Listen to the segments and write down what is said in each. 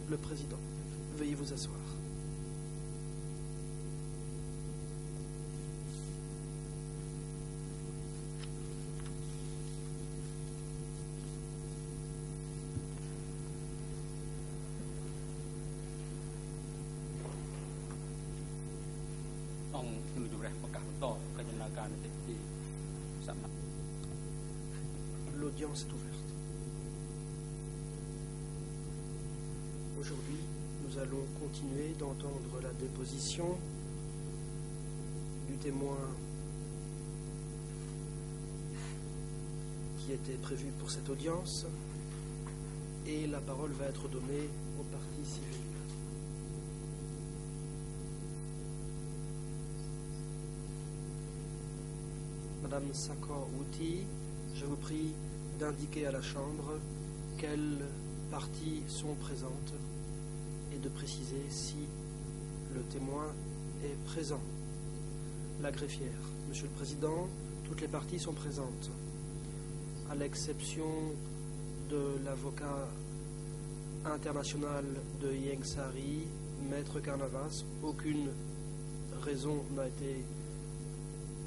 le Président. Veuillez vous asseoir. L'audience est ouverte. Aujourd'hui, nous allons continuer d'entendre la déposition du témoin qui était prévu pour cette audience et la parole va être donnée aux parties civiles. Madame Sakor Wouti, je vous prie d'indiquer à la Chambre quelles parties sont présentes et de préciser si le témoin est présent. La greffière. Monsieur le Président, toutes les parties sont présentes, à l'exception de l'avocat international de Ieng Sary, Maître Carnavas. Aucune raison n'a été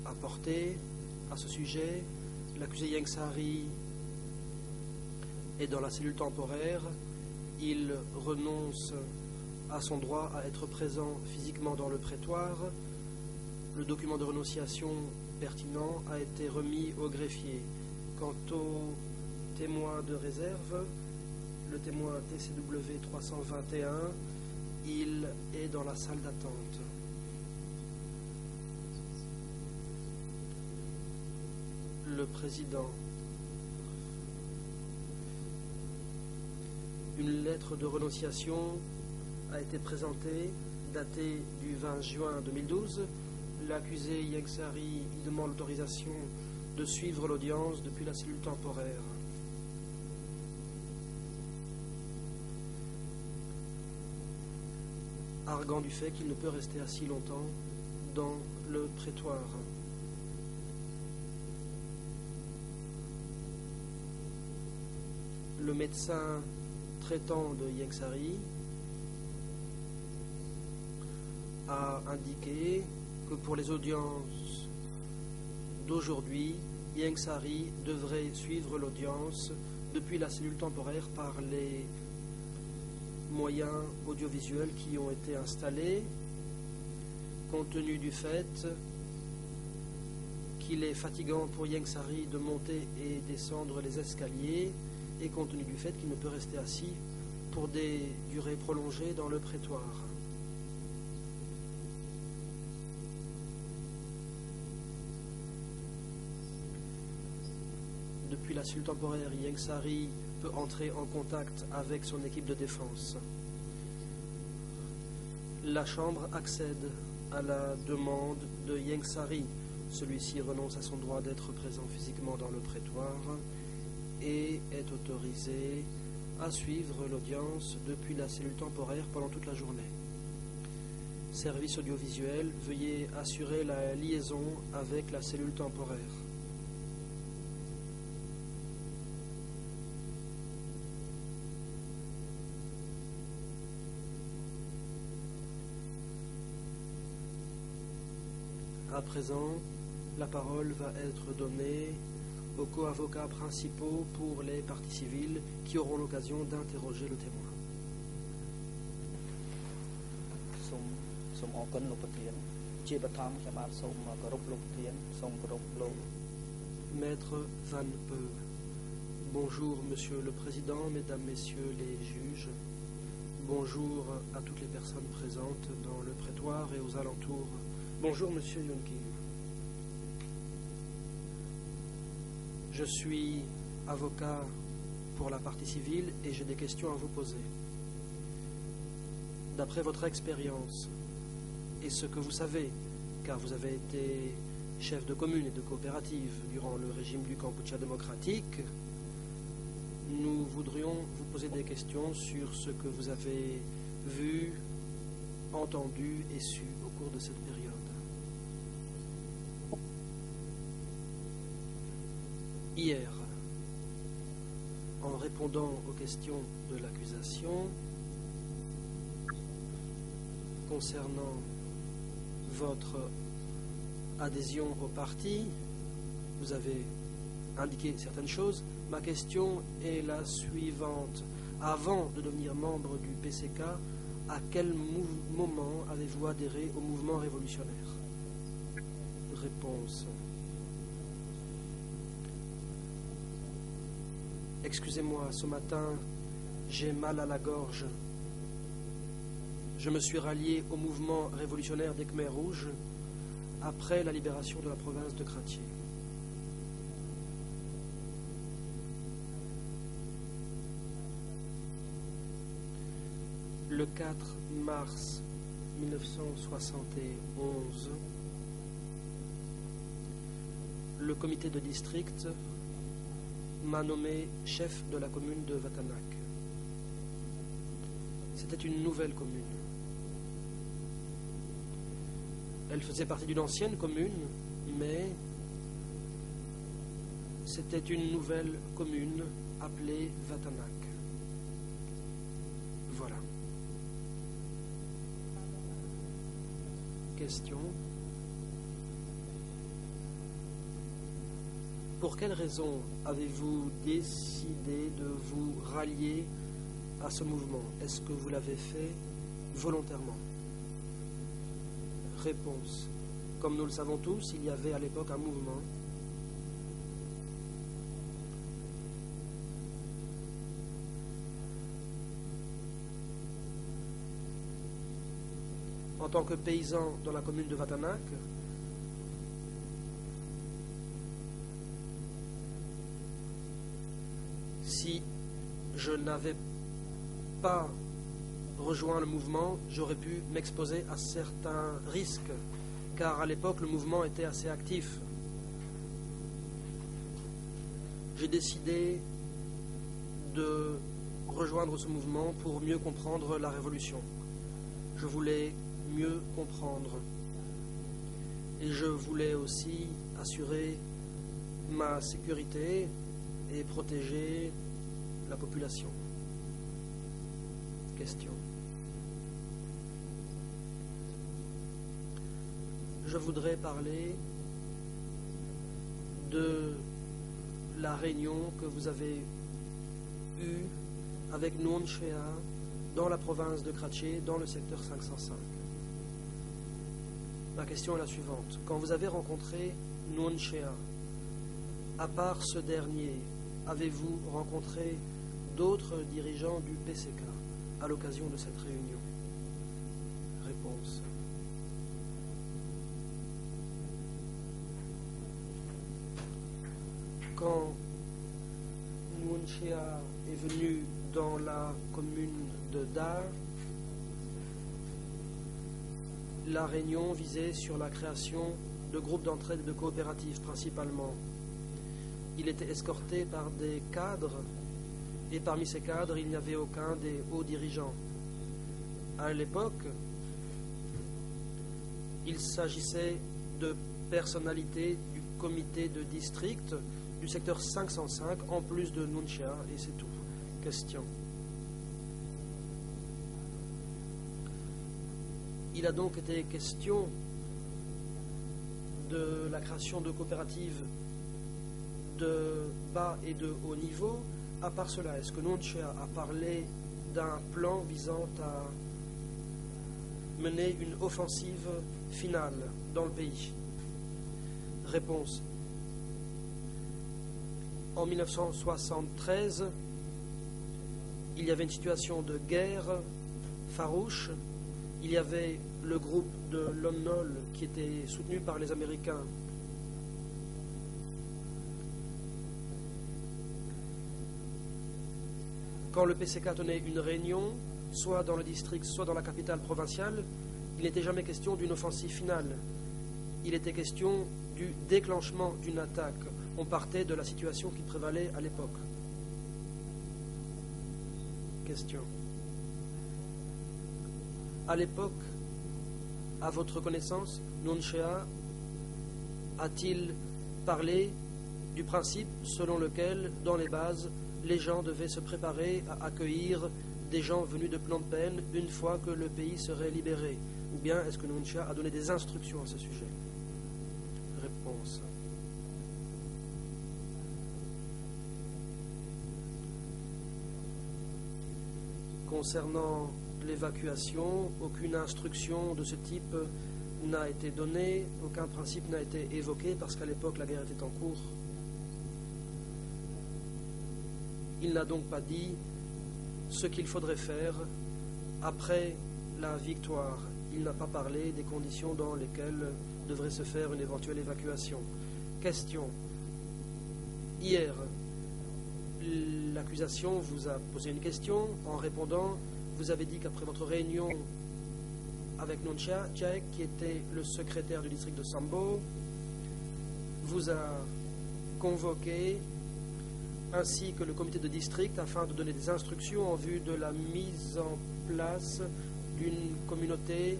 apportée à ce sujet. L'accusé Ieng Sary est dans la cellule temporaire. Il renonce à son droit à être présent physiquement dans le prétoire. Le document de renonciation pertinent a été remis au greffier. Quant au témoin de réserve, le témoin TCW 321, il est dans la salle d'attente. Le Président. Une lettre de renonciation a été présentée, datée du 20 juin 2012. L'accusé Ieng Sary y demande l'autorisation de suivre l'audience depuis la cellule temporaire. Arguant du fait qu'il ne peut rester assis longtemps dans le prétoire. Le médecin traitant de Ieng Sary a indiqué que pour les audiences d'aujourd'hui, Ieng Sary devrait suivre l'audience depuis la cellule temporaire par les moyens audiovisuels qui ont été installés, compte tenu du fait qu'il est fatigant pour Ieng Sary de monter et descendre les escaliers, et compte tenu du fait qu'il ne peut rester assis pour des durées prolongées dans le prétoire. Depuis la cellule temporaire, Ieng Sary peut entrer en contact avec son équipe de défense. La Chambre accède à la demande de Ieng Sary. Celui-ci renonce à son droit d'être présent physiquement dans le prétoire et est autorisé à suivre l'audience depuis la cellule temporaire pendant toute la journée. Service audiovisuel, veuillez assurer la liaison avec la cellule temporaire. À présent, la parole va être donnée aux co-avocats principaux pour les parties civiles qui auront l'occasion d'interroger le témoin. Maître Van Peu. Bonjour, Monsieur le Président, Mesdames, Messieurs les juges. Bonjour à toutes les personnes présentes dans le prétoire et aux alentours. Bonjour, Monsieur Yoon Kim. Je suis avocat pour la partie civile et j'ai des questions à vous poser. D'après votre expérience et ce que vous savez, car vous avez été chef de commune et de coopérative durant le régime du Kampuchea démocratique, nous voudrions vous poser des questions sur ce que vous avez vu, entendu et su au cours de cette période. Hier, en répondant aux questions de l'accusation, concernant votre adhésion au parti, vous avez indiqué certaines choses. Ma question est la suivante. Avant de devenir membre du PCK, à quel moment avez-vous adhéré au mouvement révolutionnaire? Réponse. Excusez-moi, ce matin, j'ai mal à la gorge. Je me suis rallié au mouvement révolutionnaire des Khmers rouges après la libération de la province de Kratchi. Le 4 mars 1971, le comité de district m'a nommé chef de la commune de Vatanak. C'était une nouvelle commune. Elle faisait partie d'une ancienne commune, mais c'était une nouvelle commune appelée Vatanak. Voilà. Question. Pour quelle raison avez-vous décidé de vous rallier à ce mouvement? Est-ce que vous l'avez fait volontairement? Réponse. Comme nous le savons tous, il y avait à l'époque un mouvement en tant que paysan dans la commune de Vatanak. Si je n'avais pas rejoint le mouvement, j'aurais pu m'exposer à certains risques, car à l'époque, le mouvement était assez actif. J'ai décidé de rejoindre ce mouvement pour mieux comprendre la révolution. Je voulais mieux comprendre. Et je voulais aussi assurer ma sécurité et protéger la population. Question. Je voudrais parler de la réunion que vous avez eue avec Nuon Chea dans la province de Kratchi, dans le secteur 505. Ma question est la suivante. Quand vous avez rencontré Nuon Chea, à part ce dernier, avez-vous rencontré d'autres dirigeants du PCK à l'occasion de cette réunion? Réponse. Quand Nuon Chea est venu dans la commune de Dar, la réunion visait sur la création de groupes d'entraide et de coopératives principalement. Il était escorté par des cadres et parmi ces cadres, il n'y avait aucun des hauts dirigeants. À l'époque, il s'agissait de personnalités du comité de district du secteur 505 en plus de Nuon Chea et c'est tout. Question. Il a donc été question de la création de coopératives de bas et de haut niveau. À part cela, est-ce que Nuon Chea a parlé d'un plan visant à mener une offensive finale dans le pays? Réponse. En 1973, il y avait une situation de guerre farouche. Il y avait le groupe de Lon Nol qui était soutenu par les Américains. Quand le PCK tenait une réunion, soit dans le district, soit dans la capitale provinciale, il n'était jamais question d'une offensive finale. Il était question du déclenchement d'une attaque. On partait de la situation qui prévalait à l'époque. Question. À l'époque, à votre connaissance, Nuon Chea a-t-il parlé du principe selon lequel, dans les bases, les gens devaient se préparer à accueillir des gens venus de Phnom Penh une fois que le pays serait libéré? Ou bien est-ce que Nuncha a donné des instructions à ce sujet? Réponse. Concernant l'évacuation, aucune instruction de ce type n'a été donnée, aucun principe n'a été évoqué parce qu'à l'époque la guerre était en cours. Il n'a donc pas dit ce qu'il faudrait faire après la victoire. Il n'a pas parlé des conditions dans lesquelles devrait se faire une éventuelle évacuation. Question. Hier, l'accusation vous a posé une question. En répondant, vous avez dit qu'après votre réunion avec Nuncha Jack, qui était le secrétaire du district de Sambo, vous a convoqué ainsi que le comité de district afin de donner des instructions en vue de la mise en place d'une communauté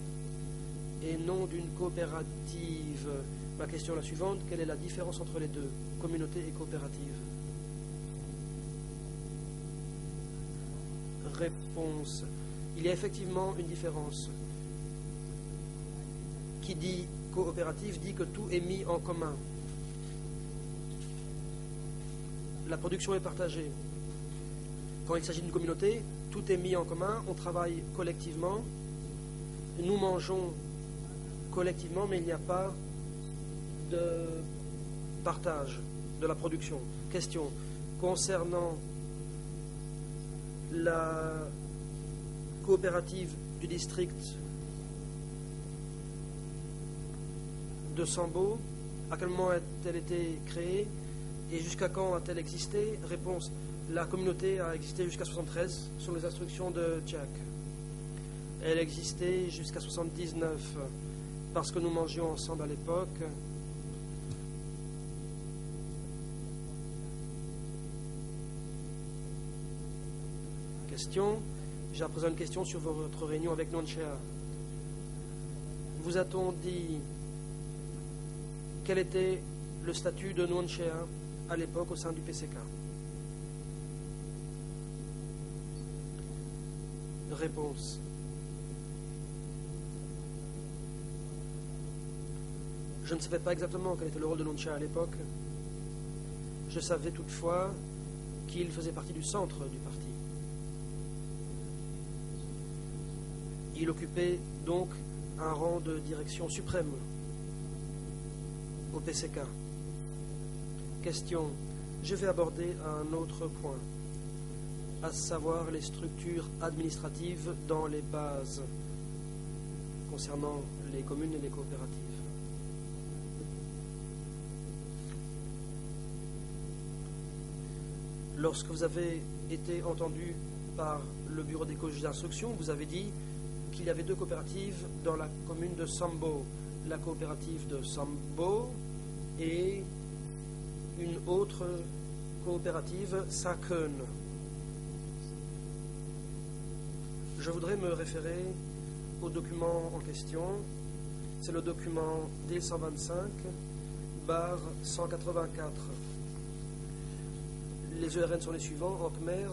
et non d'une coopérative. Ma question est la suivante: quelle est la différence entre les deux, communauté et coopérative? Réponse. Il y a effectivement une différence. Qui dit coopérative dit que tout est mis en commun. La production est partagée. Quand il s'agit d'une communauté, tout est mis en commun, on travaille collectivement, nous mangeons collectivement, mais il n'y a pas de partage de la production. Question. Concernant la coopérative du district de Sambo, à quel moment a-t-elle été créée et jusqu'à quand a-t-elle existé? Réponse. La communauté a existé jusqu'à 1973 sur les instructions de Jack. Elle existait jusqu'à 1979 parce que nous mangions ensemble à l'époque. Question. J'ai à présent une question sur votre réunion avec Nuncha. Vous a-t-on dit quel était le statut de Nuncha à l'époque au sein du PCK? Réponse. Je ne savais pas exactement quel était le rôle de Nuncha à l'époque. Je savais toutefois qu'il faisait partie du centre du parti. Il occupait donc un rang de direction suprême au PCK. Question. Je vais aborder un autre point, à savoir les structures administratives dans les bases concernant les communes et les coopératives. Lorsque vous avez été entendu par le bureau des juges d'instruction, vous avez dit qu'il y avait deux coopératives dans la commune de Sambo. La coopérative de Sambo et une autre coopérative, Saken. Je voudrais me référer au document en question. C'est le document D125/184. Les ERN sont les suivants: en Khmer,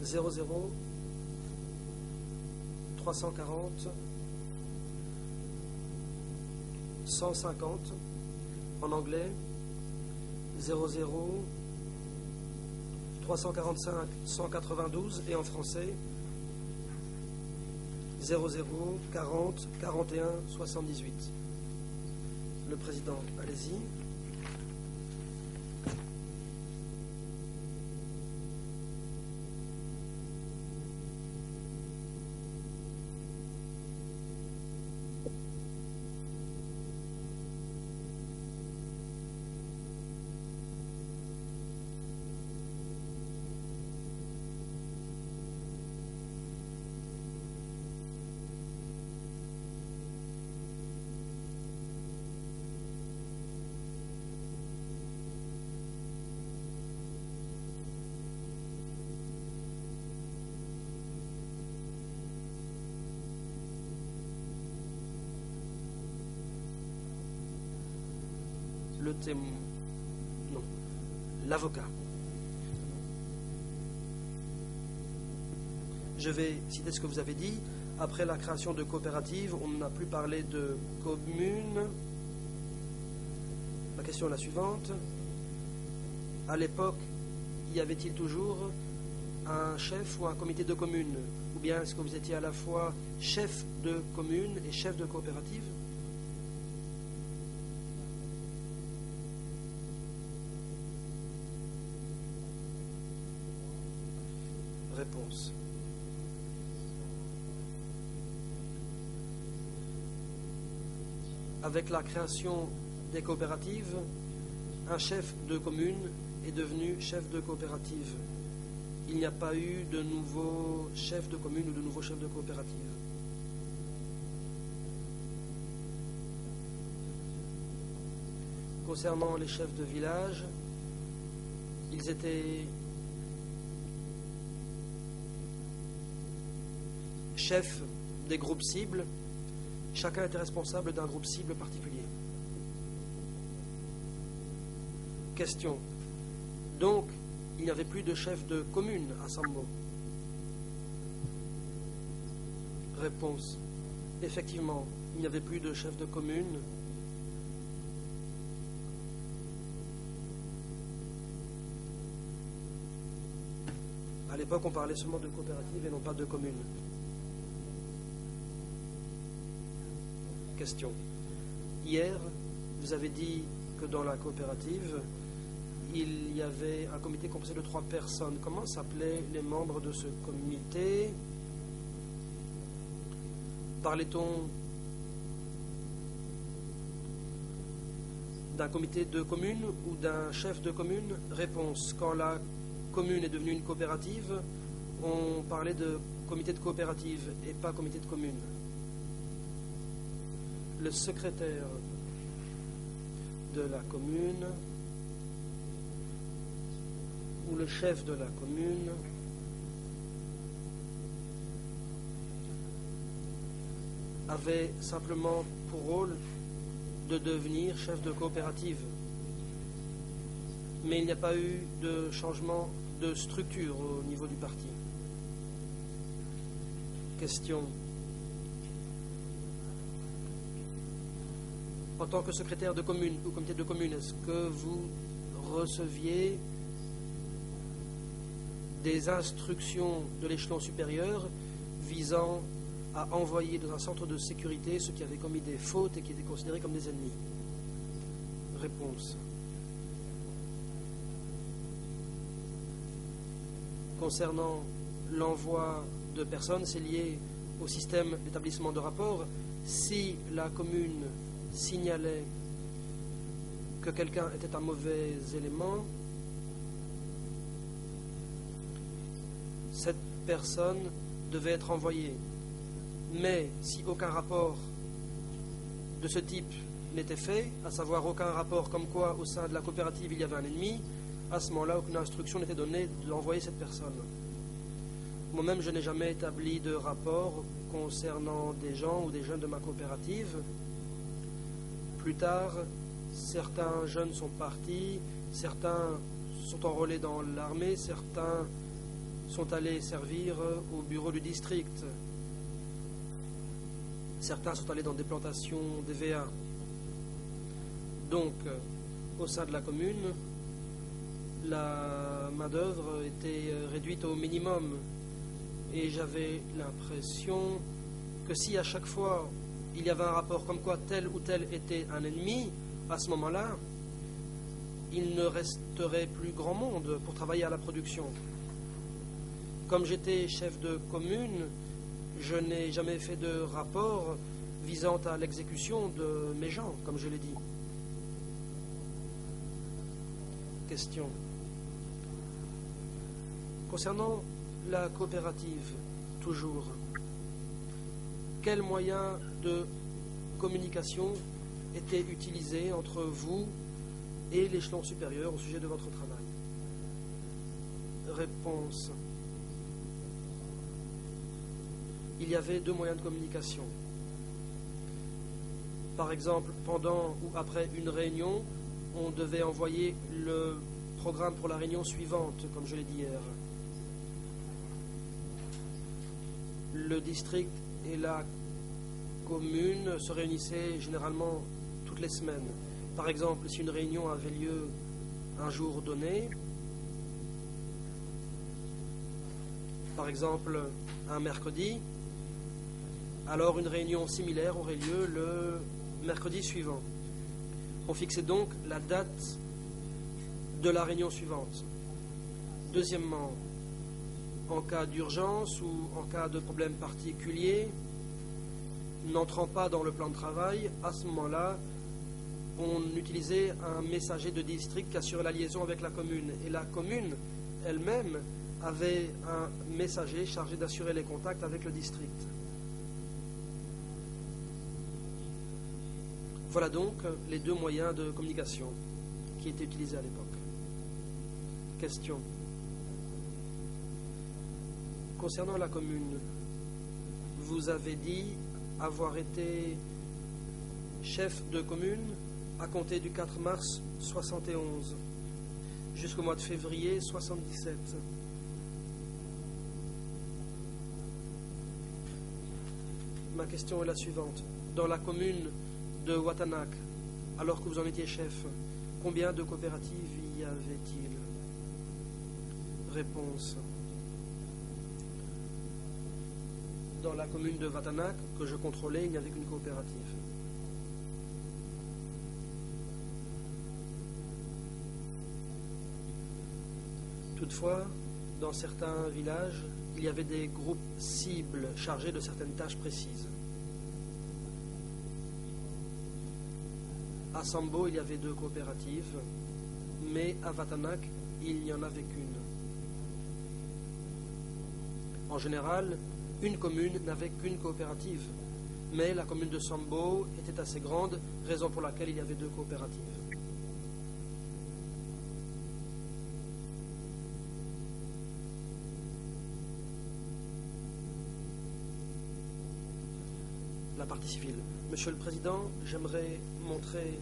(00) 340 150 en anglais, 00 345 192 et en français 00 40 41 78. Le président, allez-y. le témoin. Non, l'avocat. Je vais citer ce que vous avez dit. Après la création de coopératives, on n'a plus parlé de communes. La question est la suivante. À l'époque, y avait-il toujours un chef ou un comité de commune? Ou bien est-ce que vous étiez à la fois chef de commune et chef de coopérative? Réponse. Avec la création des coopératives, un chef de commune est devenu chef de coopérative. Il n'y a pas eu de nouveau chef de commune ou de nouveau chef de coopérative. Concernant les chefs de village, ils étaient chefs des groupes cibles. Chacun était responsable d'un groupe cible particulier. Question. Donc, il n'y avait plus de chef de commune à Sambo. Réponse. Effectivement, il n'y avait plus de chef de commune. À l'époque, on parlait seulement de coopérative et non pas de commune. Question. Hier, vous avez dit que dans la coopérative, il y avait un comité composé de 3 personnes. Comment s'appelaient les membres de ce comité? Parlait-on d'un comité de commune ou d'un chef de commune? Réponse. Quand la commune est devenue une coopérative, on parlait de comité de coopérative et pas comité de commune. Le secrétaire de la commune ou le chef de la commune avait simplement pour rôle de devenir chef de coopérative. Mais il n'y a pas eu de changement de structure au niveau du parti. Question. En tant que secrétaire de commune ou comité de commune, est-ce que vous receviez des instructions de l'échelon supérieur visant à envoyer dans un centre de sécurité ceux qui avaient commis des fautes et qui étaient considérés comme des ennemis? Réponse. Concernant l'envoi de personnes, c'est lié au système d'établissement de rapports. Si la commune signalait que quelqu'un était un mauvais élément, cette personne devait être envoyée. Mais si aucun rapport de ce type n'était fait, à savoir aucun rapport comme quoi au sein de la coopérative il y avait un ennemi, à ce moment-là, aucune instruction n'était donnée d'envoyer cette personne. Moi-même, je n'ai jamais établi de rapport concernant des gens ou des jeunes de ma coopérative. Plus tard, certains jeunes sont partis, certains sont enrôlés dans l'armée, certains sont allés servir au bureau du district. Certains sont allés dans des plantations d'EVA. Donc, au sein de la commune, la main-d'œuvre était réduite au minimum. Et j'avais l'impression que si à chaque fois il y avait un rapport comme quoi tel ou tel était un ennemi, à ce moment-là, il ne resterait plus grand monde pour travailler à la production. Comme j'étais chef de commune, je n'ai jamais fait de rapport visant à l'exécution de mes gens, comme je l'ai dit. Question. Concernant la coopérative, toujours, quels moyens de communication étaient utilisés entre vous et l'échelon supérieur au sujet de votre travail? Réponse. Il y avait 2 moyens de communication. Par exemple, pendant ou après une réunion, on devait envoyer le programme pour la réunion suivante, comme je l'ai dit hier. Le district et la commune se réunissaient généralement toutes les semaines. Par exemple, si une réunion avait lieu un jour donné, par exemple un mercredi, alors une réunion similaire aurait lieu le mercredi suivant. On fixait donc la date de la réunion suivante. Deuxièmement, en cas d'urgence ou en cas de problème particulier, n'entrant pas dans le plan de travail, à ce moment-là, on utilisait un messager de district qui assurait la liaison avec la commune. Et la commune elle-même avait un messager chargé d'assurer les contacts avec le district. Voilà donc les deux moyens de communication qui étaient utilisés à l'époque. Question. Concernant la commune, vous avez dit avoir été chef de commune à compter du 4 mars 71 jusqu'au mois de février 77. Ma question est la suivante. Dans la commune de Watanac, alors que vous en étiez chef, combien de coopératives y avait-il? Réponse. Dans la commune de Watanac, que je contrôlais, il n'y avait qu'une coopérative. Toutefois, dans certains villages, il y avait des groupes cibles chargés de certaines tâches précises. À Sambo, il y avait 2 coopératives, mais à Watanac, il n'y en avait qu'une. En général, une commune n'avait qu'une coopérative, mais la commune de Sambo était assez grande, raison pour laquelle il y avait 2 coopératives. La partie civile. Monsieur le Président, j'aimerais montrer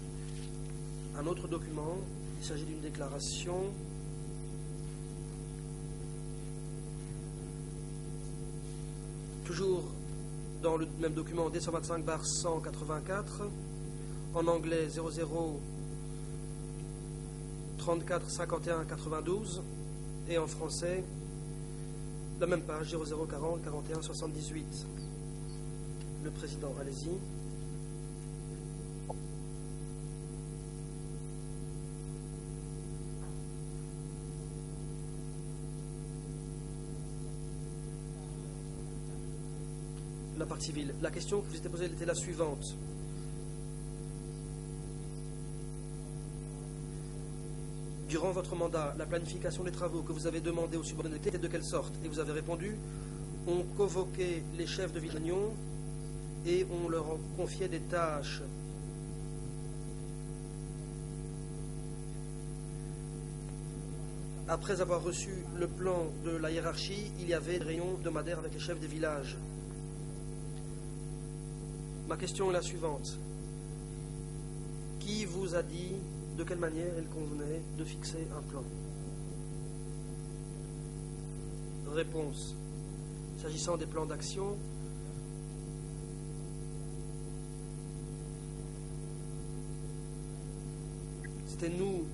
un autre document. Il s'agit d'une déclaration toujours dans le même document D125/184, en anglais 00 34 51 92 et en français la même page 00 40 41 78. Le Président, allez-y. La partie civile. La question que vous était posée était la suivante. Durant votre mandat, la planification des travaux que vous avez demandé aux subordonnés était de quelle sorte? Et vous avez répondu, on convoquait les chefs de réunion et on leur confiait des tâches. Après avoir reçu le plan de la hiérarchie, il y avait des réunions hebdomadaires avec les chefs des villages. Ma question est la suivante. Qui vous a dit de quelle manière il convenait de fixer un plan? Réponse. S'agissant des plans d'action, c'était nous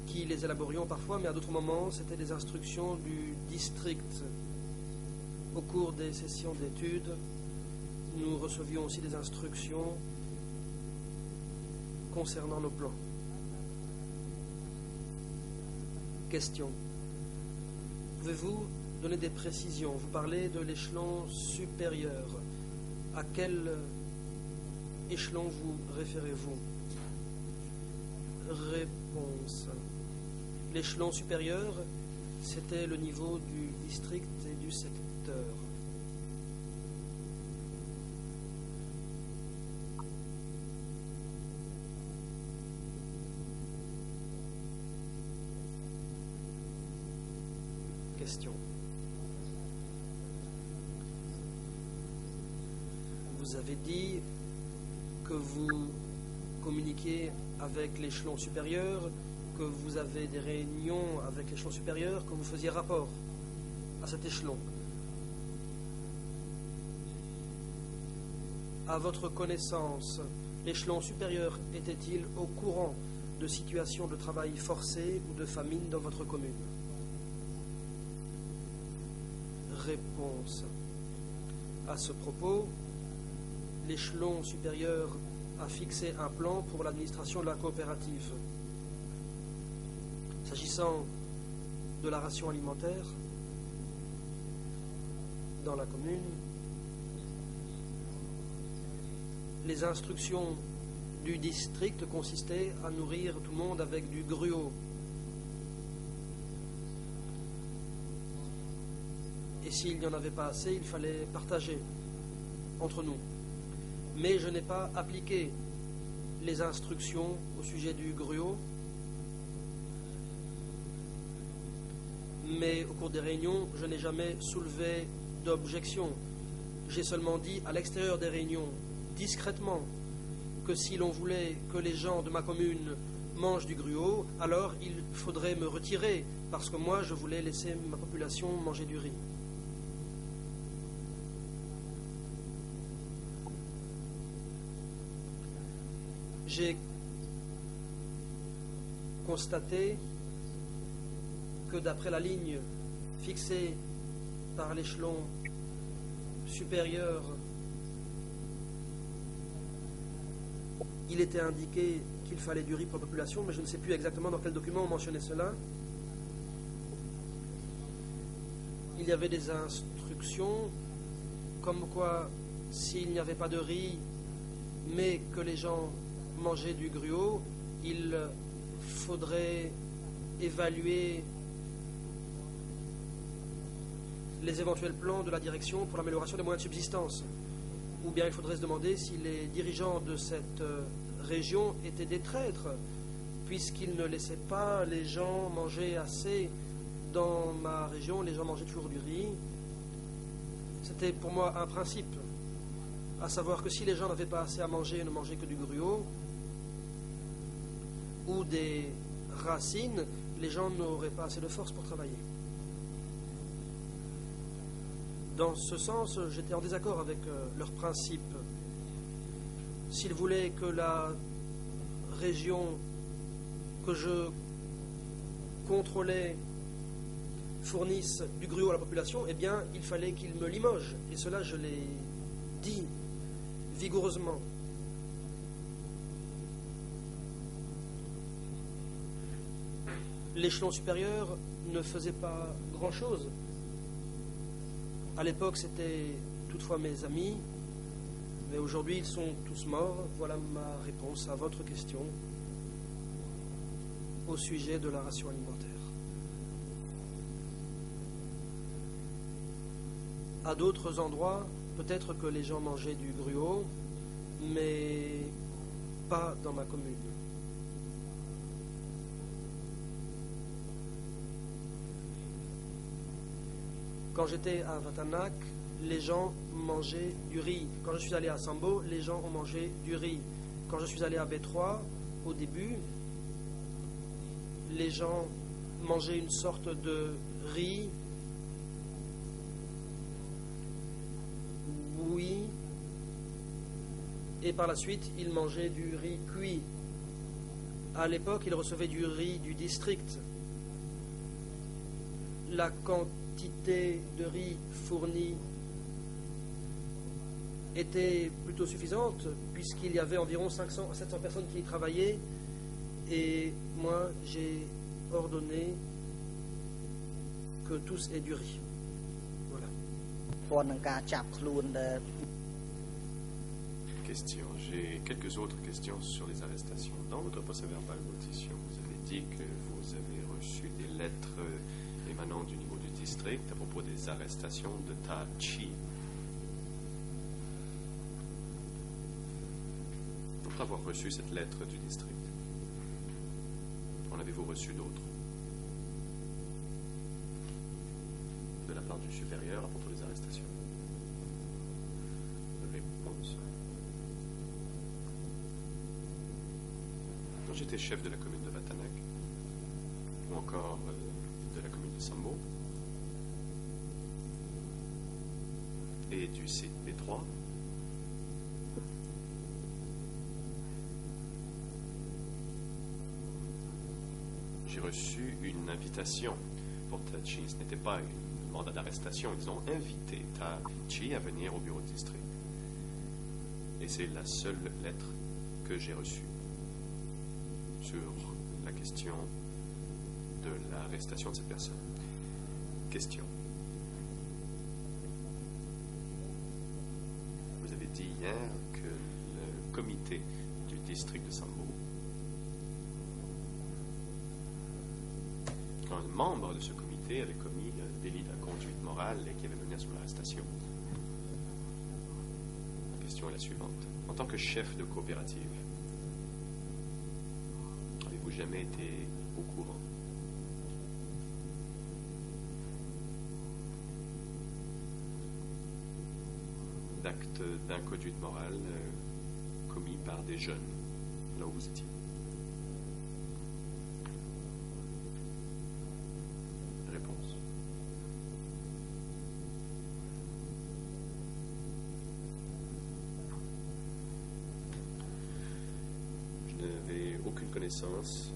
qui les élaborions parfois, mais à d'autres moments, c'était des instructions du district. Au cours des sessions d'études, nous recevions aussi des instructions concernant nos plans. Question. Pouvez-vous donner des précisions? Vous parlez de l'échelon supérieur. À quel échelon vous référez-vous? Réponse. L'échelon supérieur, c'était le niveau du district et du secteur. Question. Vous avez dit que vous communiquiez avec l'échelon supérieur, que vous avez des réunions avec l'échelon supérieur, que vous faisiez rapport à cet échelon. À votre connaissance, l'échelon supérieur était-il au courant de situations de travail forcé ou de famine dans votre commune? Réponse. À ce propos, l'échelon supérieur a fixé un plan pour l'administration de la coopérative. S'agissant de la ration alimentaire dans la commune, les instructions du district consistaient à nourrir tout le monde avec du gruau. Et s'il n'y en avait pas assez, il fallait partager entre nous. Mais je n'ai pas appliqué les instructions au sujet du gruau. Mais au cours des réunions, je n'ai jamais soulevé d'objection. J'ai seulement dit à l'extérieur des réunions, discrètement, que si l'on voulait que les gens de ma commune mangent du gruau, alors il faudrait me retirer, parce que moi je voulais laisser ma population manger du riz. J'ai constaté que d'après la ligne fixée par l'échelon supérieur, il était indiqué qu'il fallait du riz pour la population, mais je ne sais plus exactement dans quel document on mentionnait cela. Il y avait des instructions comme quoi, s'il n'y avait pas de riz, mais que les gens mangeaient du gruau, il faudrait évaluer les éventuels plans de la direction pour l'amélioration des moyens de subsistance. Ou bien il faudrait se demander si les dirigeants de cette région étaient des traîtres, puisqu'ils ne laissaient pas les gens manger assez. Dans ma région, les gens mangeaient toujours du riz. C'était pour moi un principe, à savoir que si les gens n'avaient pas assez à manger et ne mangeaient que du gruau ou des racines, les gens n'auraient pas assez de force pour travailler. Dans ce sens, j'étais en désaccord avec leurs principes. S'ils voulaient que la région que je contrôlais fournisse du gruau à la population, eh bien, il fallait qu'ils me limogent. Et cela, je l'ai dit vigoureusement. L'échelon supérieur ne faisait pas grand-chose. À l'époque, c'était toutefois mes amis, mais aujourd'hui, ils sont tous morts. Voilà ma réponse à votre question au sujet de la ration alimentaire. À d'autres endroits, peut-être que les gens mangeaient du gruau, mais pas dans ma commune. Quand j'étais à Vatanak, les gens mangeaient du riz. Quand je suis allé à Sambo, les gens ont mangé du riz. Quand je suis allé à B3, au début, les gens mangeaient une sorte de riz. Oui. Et par la suite, ils mangeaient du riz cuit. À l'époque, ils recevaient du riz du district. La quantité de riz fournie était plutôt suffisante, puisqu'il y avait environ 500 à 700 personnes qui y travaillaient, et moi j'ai ordonné que tous aient du riz. Voilà. Question. J'ai quelques autres questions sur les arrestations. Dans votre procès-verbal d'audition, vous avez dit que vous avez reçu des lettres émanant du niveau du district à propos des arrestations de Ta Chi. Après avoir reçu cette lettre du district, en avez-vous reçu d'autres de la part du supérieur à propos des arrestations? Réponse. Quand j'étais chef de la commune de Vatanak, ou encore de la commune de Sambo, et du CP3, j'ai reçu une invitation pour Tachi. Ce n'était pas un mandat d'arrestation. Ils ont invité Tachi à venir au bureau de district. Et c'est la seule lettre que j'ai reçue sur la question de l'arrestation de cette personne. Question. Vous avez dit hier que le comité du district de Sambo, quand un membre de ce comité avait commis un délit d'inconduite morale et qui avait mené à son arrestation. La question est la suivante. En tant que chef de coopérative, avez-vous jamais été au courant d'actes d'inconduite morale commis par des jeunes là où vous étiez? Réponse. Je n'avais aucune connaissance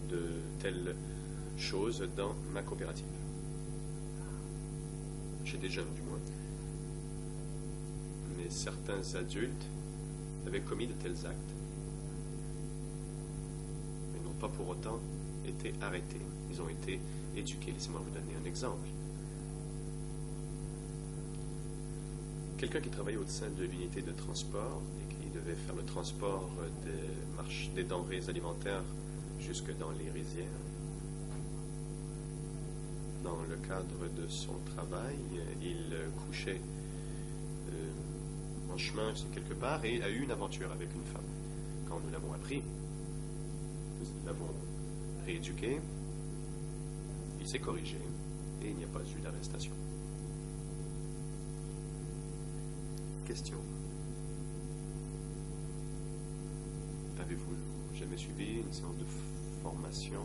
de telles choses dans ma coopérative. Chez des jeunes, du moins. Mais certains adultes avaient commis de tels actes. Mais n'ont pas pour autant été arrêtés. Ils ont été éduqués. Laissez-moi vous donner un exemple. Quelqu'un qui travaillait au sein de l'unité de transport et qui devait faire le transport des denrées alimentaires jusque dans les rizières. Dans le cadre de son travail, il couchait en chemin quelque part et a eu une aventure avec une femme. Quand nous l'avons appris, nous l'avons rééduqué, il s'est corrigé et il n'y a pas eu d'arrestation. Question. Avez-vous jamais suivi une séance de formation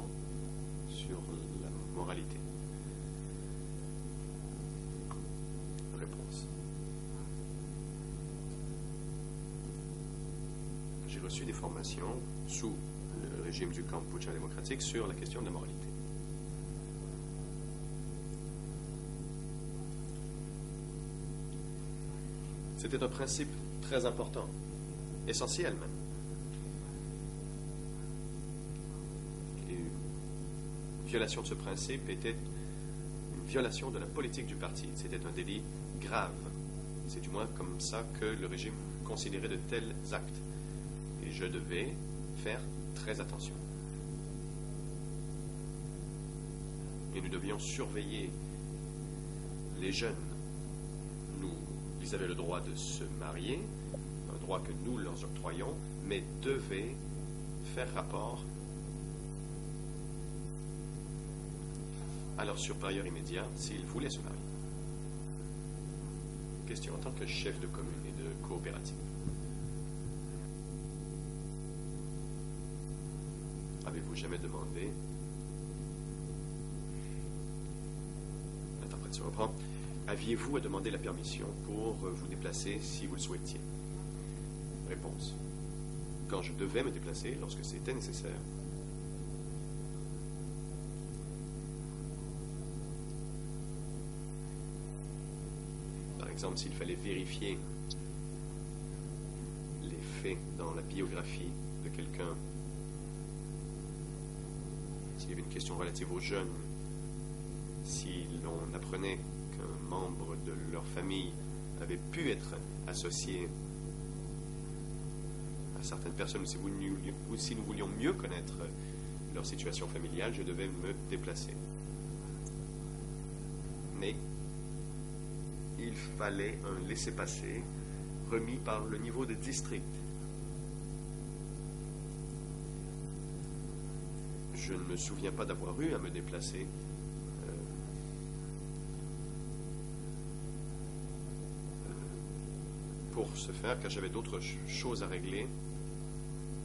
sur la moralité? Réponse. J'ai reçu des formations sous le régime du Kampuchea démocratique sur la question de la moralité. C'était un principe très important, essentiel même. Et une violation de ce principe était une violation de la politique du parti. C'était un délit grave. C'est du moins comme ça que le régime considérait de tels actes. Et je devais faire très attention. Et nous devions surveiller les jeunes. Ils avaient le droit de se marier, un droit que nous leur octroyons, mais devaient faire rapport à leur supérieur immédiat s'ils voulaient se marier. Question en tant que chef de commune et de coopérative. Avez-vous jamais demandé, l'interprétation reprend, aviez-vous à demander la permission pour vous déplacer si vous le souhaitiez? Réponse. Quand je devais me déplacer, lorsque c'était nécessaire. Par exemple, s'il fallait vérifier les faits dans la biographie de quelqu'un, s'il y avait une question relative aux jeunes, si l'on apprenait qu'un membre de leur famille avait pu être associé à certaines personnes, ou si nous voulions mieux connaître leur situation familiale, je devais me déplacer. Mais il fallait un laissez-passer remis par le niveau de district. Je ne me souviens pas d'avoir eu à me déplacer pour ce faire, car j'avais d'autres choses à régler.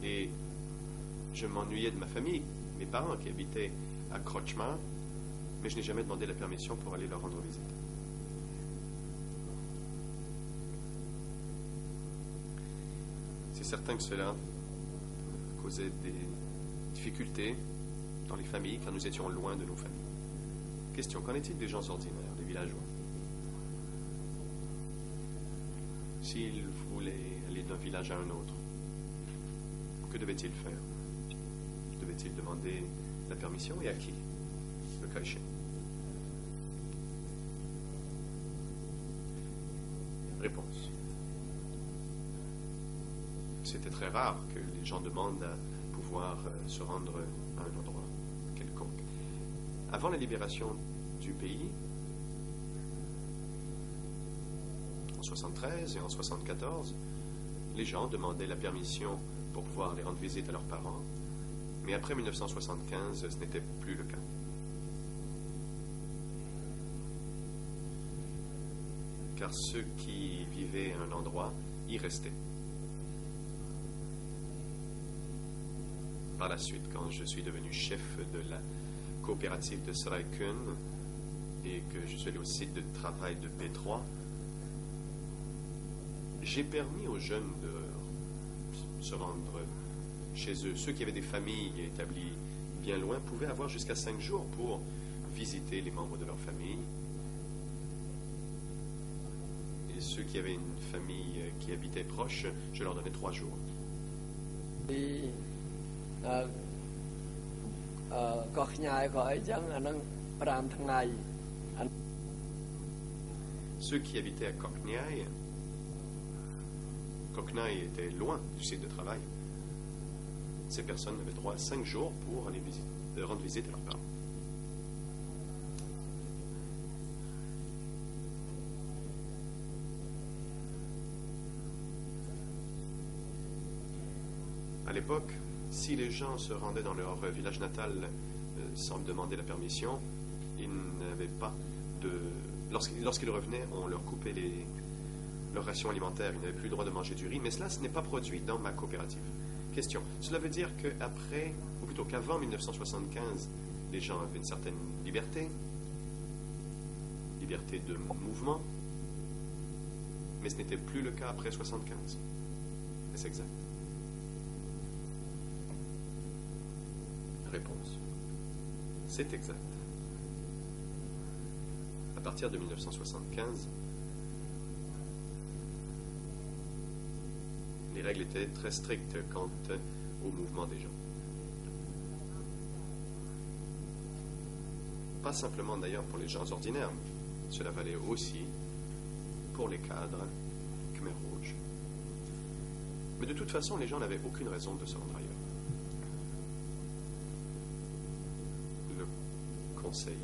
Et Je m'ennuyais de ma famille, mes parents qui habitaient à Krochma, mais je n'ai jamais demandé la permission pour aller leur rendre visite. C'est certain que cela causait des difficultés dans les familles, car nous étions loin de nos familles. Question, qu'en est-il des gens ordinaires, des villageois? S'ils voulaient aller d'un village à un autre, que devaient-ils faire? Devaient-ils demander la permission et à qui, le cas échéant? Réponse. C'était très rare que les gens demandent à pouvoir se rendre à un endroit quelconque. Avant la libération du pays, en 73 et en 74, les gens demandaient la permission pour pouvoir aller rendre visite à leurs parents, mais après 1975, ce n'était plus le cas. Car ceux qui vivaient à un endroit y restaient. Par la suite, quand je suis devenu chef de la coopérative de Saraikun et que je suis allé au site de travail de B3, j'ai permis aux jeunes de se rendre chez eux. Ceux qui avaient des familles établies bien loin pouvaient avoir jusqu'à 5 jours pour visiter les membres de leur famille. Et ceux qui avaient une famille qui habitait proche, je leur donnais 3 jours. Ceux qui habitaient à Kokniai, Kokniai était loin du site de travail. Ces personnes avaient droit à 5 jours pour aller rendre visite à leurs parents. À l'époque, si les gens se rendaient dans leur village natal sans demander la permission, ils n'avaient pas de... Lorsqu'ils revenaient, on leur coupait leur ration alimentaire. Ils n'avaient plus le droit de manger du riz, mais cela, ce n'est pas produit dans ma coopérative. Question. Cela veut dire qu'après, ou plutôt qu'avant 1975, les gens avaient une certaine liberté de mouvement, mais ce n'était plus le cas après 1975. Est-ce exact? Réponse. C'est exact. À partir de 1975, les règles étaient très strictes quant au mouvement des gens. Pas simplement d'ailleurs pour les gens ordinaires, cela valait aussi pour les cadres Khmer Rouge. Mais de toute façon, les gens n'avaient aucune raison de se rendre ailleurs. Le conseil.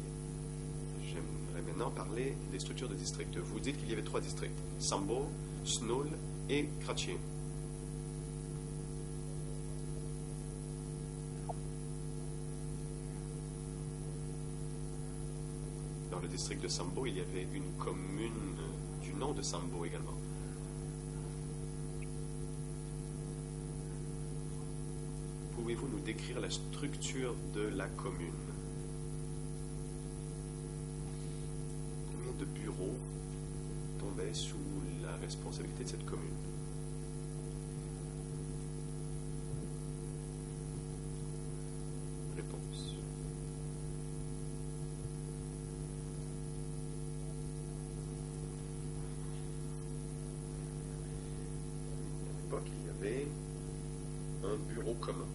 J'aimerais maintenant parler des structures de districts. Vous dites qu'il y avait 3 districts, Sambo, Snoul et Kratchie. Dans le district de Sambo, il y avait une commune du nom de Sambo également. Pouvez-vous nous décrire la structure de la commune? Combien de bureaux tombaient sous la responsabilité de cette commune? Réponse. À l'époque, il y avait un bureau commun.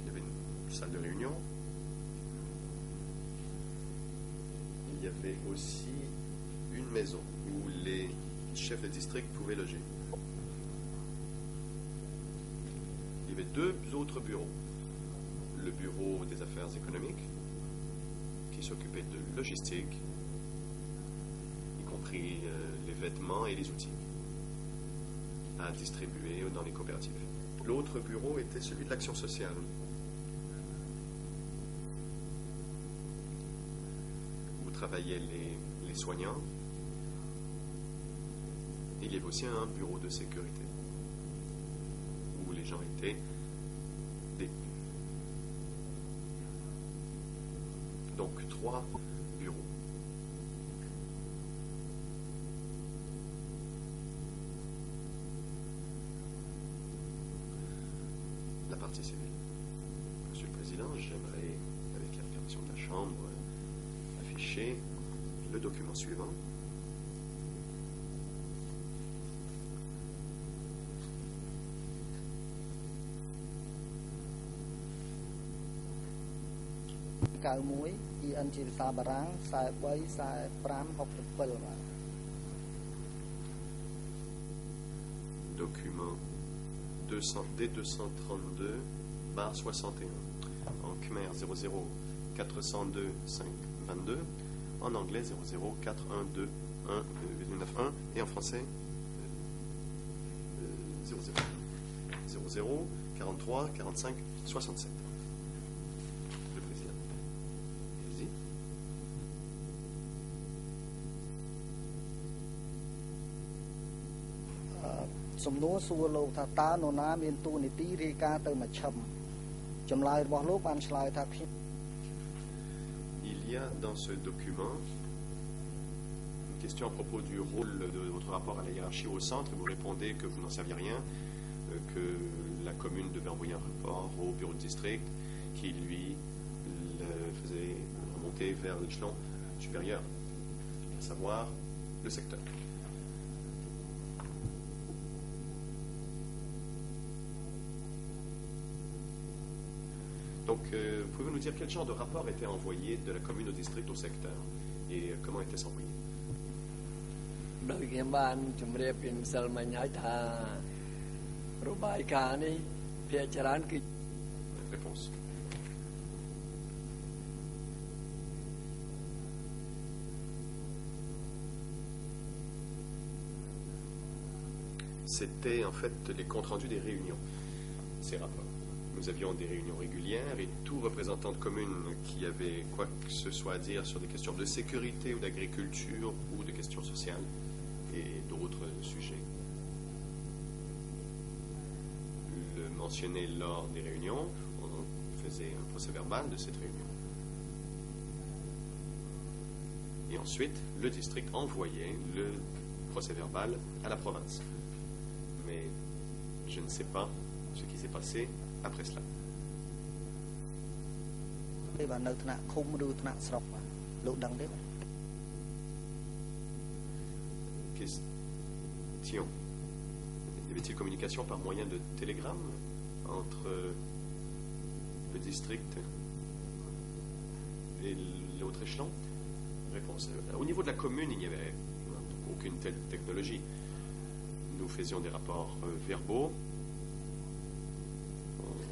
Il y avait une salle de réunion. Il y avait aussi une maison où les chefs de district pouvaient loger. Il y avait 2 autres bureaux. Le bureau des affaires économiques, qui s'occupait de logistique, y compris les vêtements et les outils à distribuer dans les coopératives. L'autre bureau était celui de l'action sociale, où travaillaient les soignants. Il y avait aussi un bureau de sécurité, où les gens étaient détenus. donc 3 bureaux. La partie civile. Monsieur le Président, j'aimerais, avec la permission de la Chambre, afficher le document suivant. Document D232 /61 en Khmer 00 402 522, en anglais 00 412 191 et en français 00 43 45 67. Le Président. Allez-y. Il y a dans ce document une question à propos du rôle de votre rapport à la hiérarchie au centre. Vous répondez que vous n'en saviez rien, que la commune devait envoyer un rapport au bureau de district qui, lui, le faisait remonter vers l'échelon supérieur, à savoir le secteur. Donc, pouvez-vous nous dire quel genre de rapport était envoyé de la commune au district au secteur et comment était-ce envoyé? Réponse. C'était en fait les comptes rendus des réunions, ces rapports. Nous avions des réunions régulières et tout représentant de commune qui avait quoi que ce soit à dire sur des questions de sécurité ou d'agriculture ou de questions sociales et d'autres sujets le mentionnait lors des réunions. On faisait un procès-verbal de cette réunion. Et ensuite, le district envoyait le procès-verbal à la province. Mais je ne sais pas ce qui s'est passé après cela. Question. Y avait-il communication par moyen de télégramme entre le district et l'autre échelon? Réponse. Au niveau de la commune, il n'y avait aucune telle technologie. Nous faisions des rapports verbaux.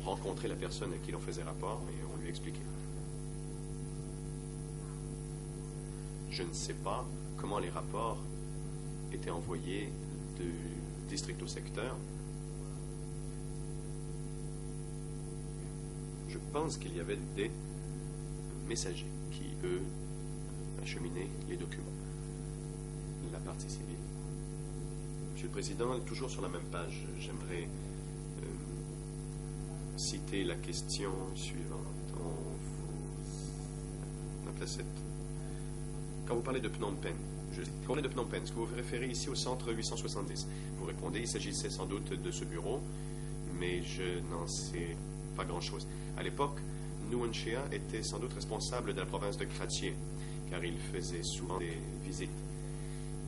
On rencontrait la personne à qui l'on faisait rapport et on lui expliquait. Je ne sais pas comment les rapports étaient envoyés du district au secteur. Je pense qu'il y avait des messagers qui, eux, acheminaient les documents. La partie civile. Monsieur le Président, toujours sur la même page, j'aimerais citer la question suivante. La placette. Quand vous parlez de Phnom Penh, est-ce que vous vous référez ici au centre 870? Vous répondez, il s'agissait sans doute de ce bureau, mais je n'en sais pas grand-chose. À l'époque, Nuon Chea était sans doute responsable de la province de Kratie, car il faisait souvent des visites.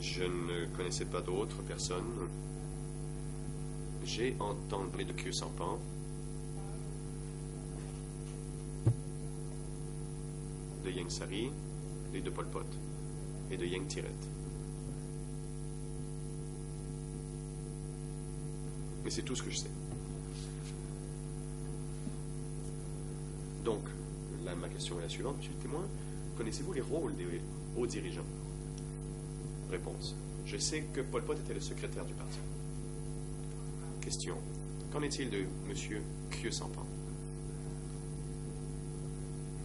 Je ne connaissais pas d'autres personnes. J'ai entendu parler de Khieu Samphan, de Ieng Sary et de Pol Pot et de Ieng Thiret. Mais c'est tout ce que je sais. Donc, là, ma question est la suivante, monsieur le témoin. Connaissez-vous les rôles des hauts dirigeants? Réponse. Je sais que Pol Pot était le secrétaire du parti. Question. Qu'en est-il de monsieur Khieu Samphan?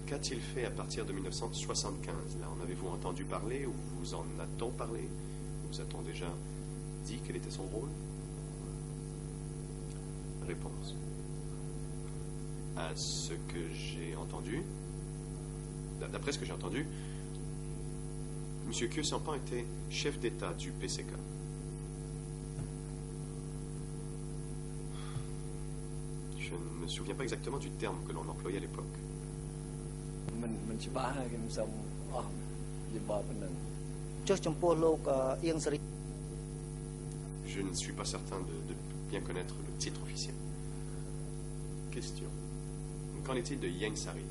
Qu'a-t-il fait à partir de 1975? Là, en avez-vous entendu parler ou vous en a-t-on parlé? Vous a-t-on déjà dit quel était son rôle? Réponse. À ce que j'ai entendu, d'après ce que j'ai entendu, M. Khieu Samphan était chef d'État du PCK. Je ne me souviens pas exactement du terme que l'on employait à l'époque. Je ne suis pas certain de bien connaître le titre officiel. Question. Qu'en est-il de Ieng Sary?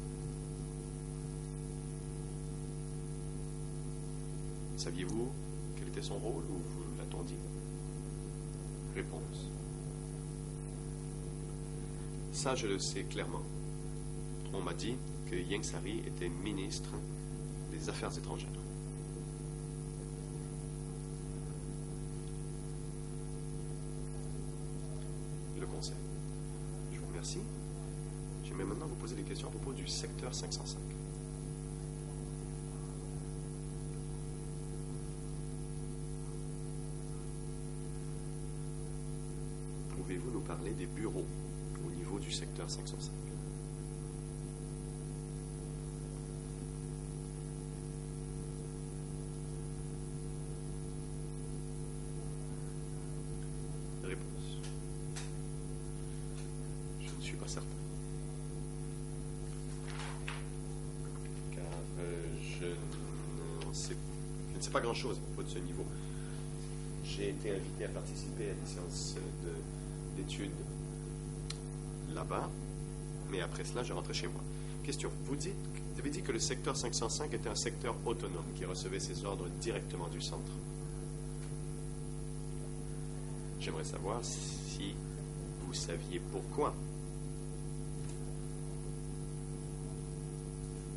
Saviez-vous quel était son rôle ou vous l'a-t-on dit? Réponse. Ça, je le sais clairement. On m'a dit que Ieng Sary était ministre des Affaires étrangères. Le Conseil. Je vous remercie. J'aimerais maintenant vous poser des questions à propos du secteur 505. Pouvez-vous nous parler des bureaux au niveau du secteur 505? Réponse. Je ne suis pas certain. Car je ne sais pas grand-chose à propos de ce niveau. J'ai été invité à participer à des séances d'études là-bas, mais après cela, je rentrais chez moi. Question. Vous avez dit que le secteur 505 était un secteur autonome qui recevait ses ordres directement du centre. J'aimerais savoir si vous saviez pourquoi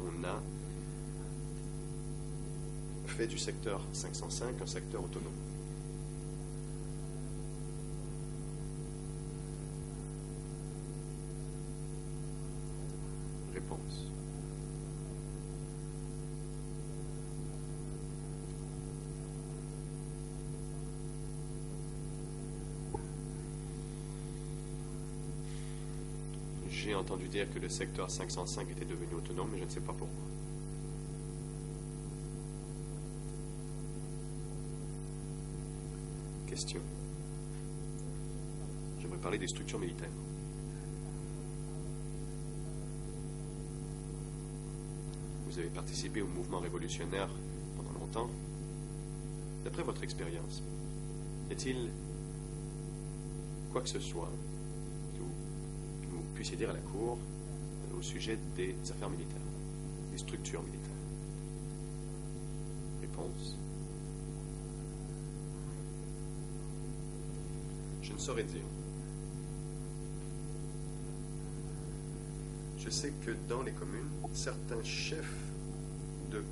on a fait du secteur 505 un secteur autonome. Réponse. J'ai entendu dire que le secteur 505 était devenu autonome, mais je ne sais pas pourquoi. Question. J'aimerais parler des structures militaires. Vous avez participé au mouvement révolutionnaire pendant longtemps. D'après votre expérience, y a-t-il quoi que ce soit que vous puissiez dire à la Cour au sujet des affaires militaires, des structures militaires? Réponse. Je ne saurais dire. Je sais que dans les communes, certains chefs de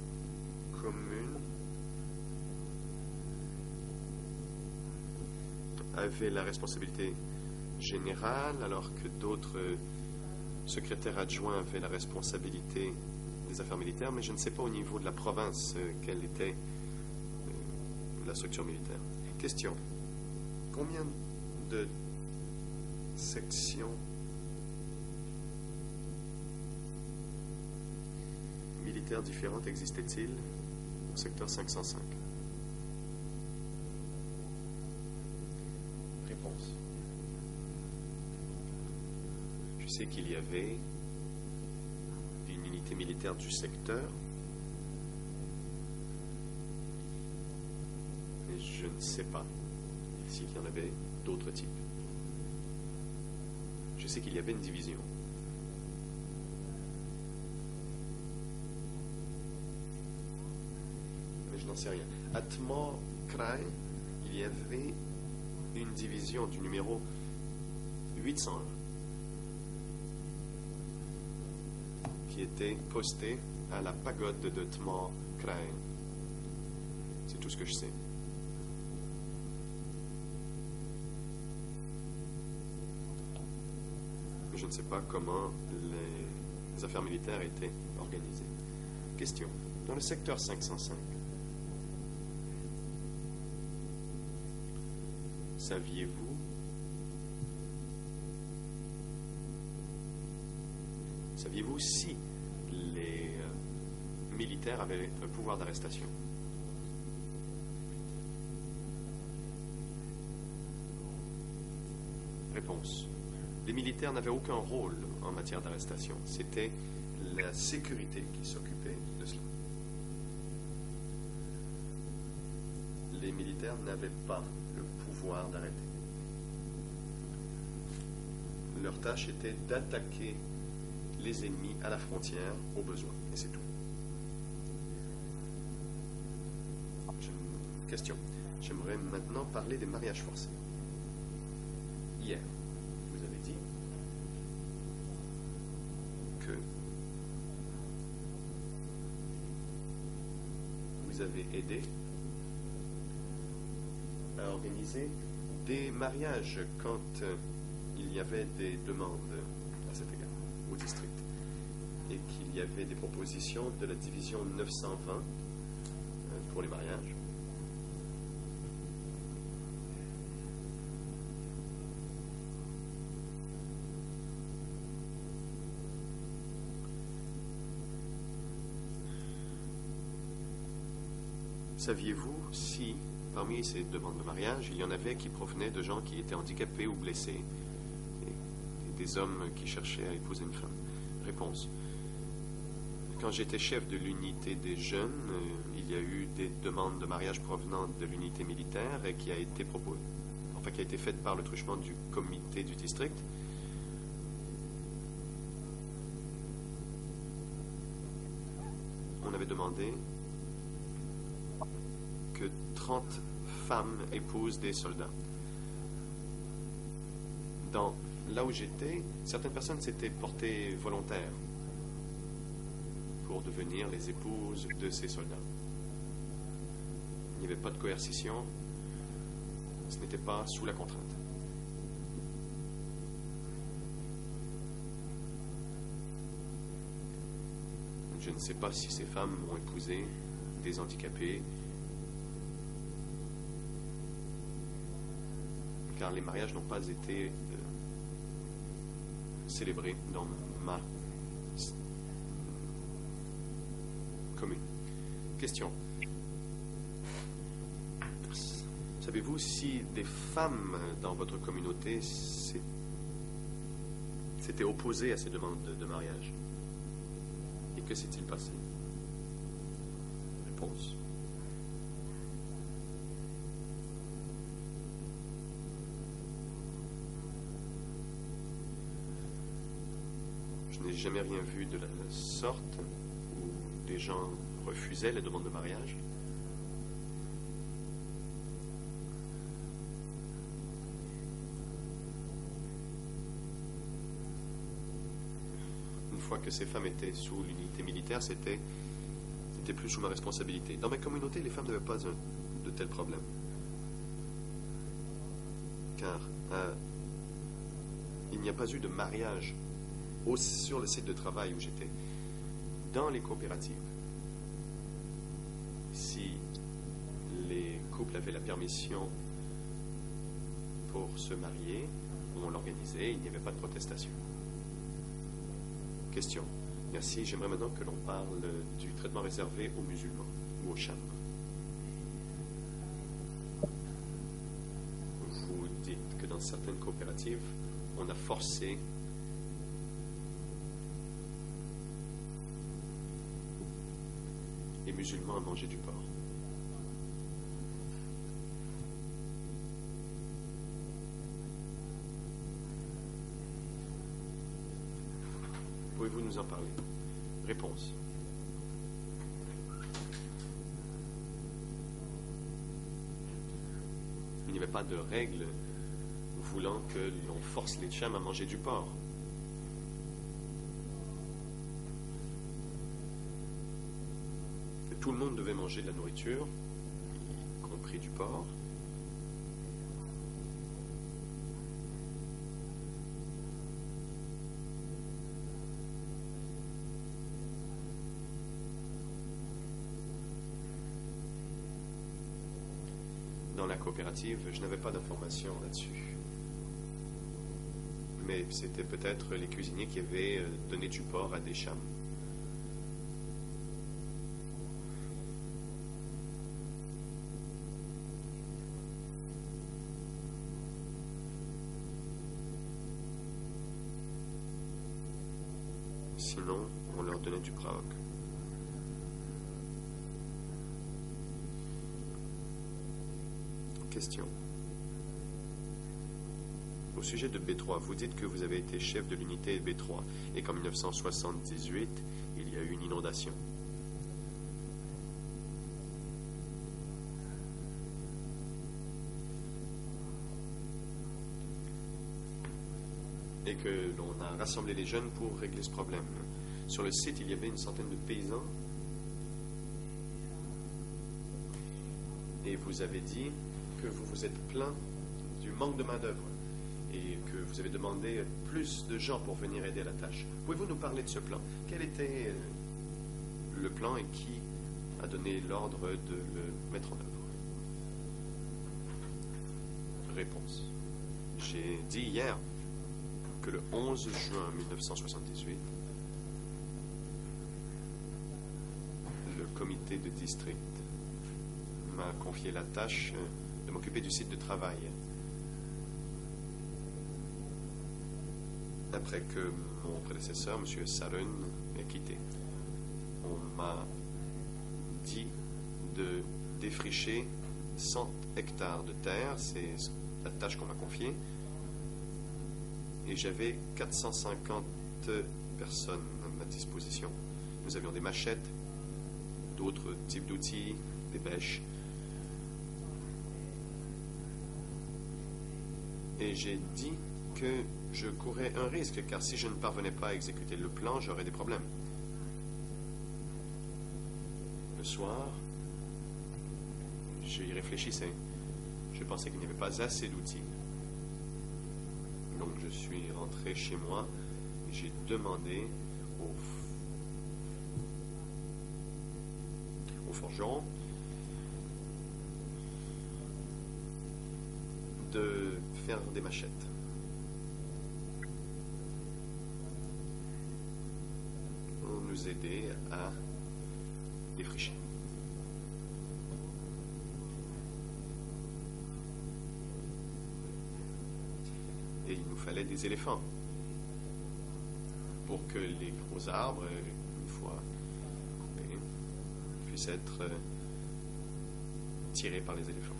communes avaient la responsabilité générale, alors que d'autres secrétaires adjoints avaient la responsabilité des affaires militaires, mais je ne sais pas au niveau de la province quelle était la structure militaire. Question. Combien de sections militaires différentes existait-il au secteur 505? Réponse. Je sais qu'il y avait une unité militaire du secteur, mais je ne sais pas s'il y en avait d'autres types. Je sais qu'il y avait une division. Je n'en sais rien. À Tmor Krai, il y avait une division du numéro 801 qui était postée à la pagode de Tmor Krai. C'est tout ce que je sais. Mais je ne sais pas comment les affaires militaires étaient organisées. Question. Dans le secteur 505, saviez-vous si militaires avaient un pouvoir d'arrestation? Réponse. Les militaires n'avaient aucun rôle en matière d'arrestation. C'était la sécurité qui s'occupait de cela. Les militaires n'avaient pas le pouvoir d'arrêter. Leur tâche était d'attaquer les ennemis à la frontière au besoin. Et c'est tout. Question. J'aimerais maintenant parler des mariages forcés. Hier, vous avez dit que vous avez aidé à organiser des mariages quand il y avait des demandes à cet égard au district et qu'il y avait des propositions de la division 920 pour les mariages. Saviez-vous si, parmi ces demandes de mariage, il y en avait qui provenaient de gens qui étaient handicapés ou blessés, et des hommes qui cherchaient à épouser une femme? Réponse. Quand j'étais chef de l'unité des jeunes, il y a eu des demandes de mariage provenant de l'unité militaire et qui a été faite par le truchement du comité du district. On avait demandé que 30 femmes épousent des soldats. Là où j'étais, certaines personnes s'étaient portées volontaires pour devenir les épouses de ces soldats. Il n'y avait pas de coercition, ce n'était pas sous la contrainte. Je ne sais pas si ces femmes ont épousé des handicapés, car les mariages n'ont pas été célébrés dans ma commune. Question. Savez-vous si des femmes dans votre communauté s'étaient opposées à ces demandes de mariage? Et que s'est-il passé? Réponse. Je n'ai jamais rien vu de la sorte où des gens refusaient les demandes de mariage. Une fois que ces femmes étaient sous l'unité militaire, c'était plus sous ma responsabilité. Dans ma communauté, les femmes n'avaient pas de tels problèmes. Car il n'y a pas eu de mariage sur le site de travail où j'étais. Dans les coopératives, si les couples avaient la permission pour se marier, on l'organisait, il n'y avait pas de protestation. Question. Merci. J'aimerais maintenant que l'on parle du traitement réservé aux musulmans ou aux chams. Vous dites que dans certaines coopératives, on a forcé les musulmans à manger du porc. Pouvez-vous nous en parler? Réponse. Il n'y avait pas de règle voulant que l'on force les chams à manger du porc. Tout le monde devait manger de la nourriture, y compris du porc. Dans la coopérative, je n'avais pas d'informations là-dessus. Mais c'était peut-être les cuisiniers qui avaient donné du porc à des chams. sinon on leur donnait du PRAOC. Question. Au sujet de B3, vous dites que vous avez été chef de l'unité B3 et qu'en 1978, il y a eu une inondation. Et que l'on a rassemblé les jeunes pour régler ce problème. Sur le site, il y avait une centaine de paysans. Et vous avez dit que vous vous êtes plaint du manque de main-d'œuvre et que vous avez demandé plus de gens pour venir aider à la tâche. Pouvez-vous nous parler de ce plan? Quel était le plan et qui a donné l'ordre de le mettre en œuvre? Réponse. J'ai dit hier que le 11 juin 1978, le comité de district m'a confié la tâche de m'occuper du site de travail. Après que mon prédécesseur, M. Sarun, m'ait quitté. On m'a dit de défricher 100 hectares de terre, c'est la tâche qu'on m'a confiée, et j'avais 450 personnes à ma disposition. Nous avions des machettes, d'autres types d'outils, des bêches. Et j'ai dit que je courais un risque, car si je ne parvenais pas à exécuter le plan, j'aurais des problèmes. Le soir, j'y réfléchissais. Je pensais qu'il n'y avait pas assez d'outils. Donc je suis rentré chez moi et j'ai demandé au forgeron de faire des machettes. Pour nous aider à défricher. Et il nous fallait des éléphants pour que les gros arbres, une fois coupés, puissent être tirés par les éléphants.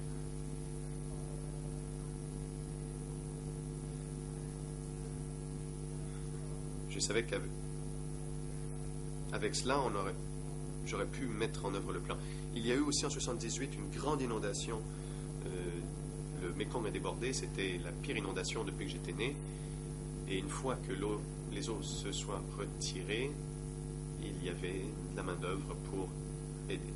Je savais qu'avec cela, j'aurais pu mettre en œuvre le plan. Il y a eu aussi en 1978 une grande inondation. Le Mékong a débordé, c'était la pire inondation depuis que j'étais né. Et une fois que les eaux se soient retirées, il y avait de la main-d'œuvre pour aider.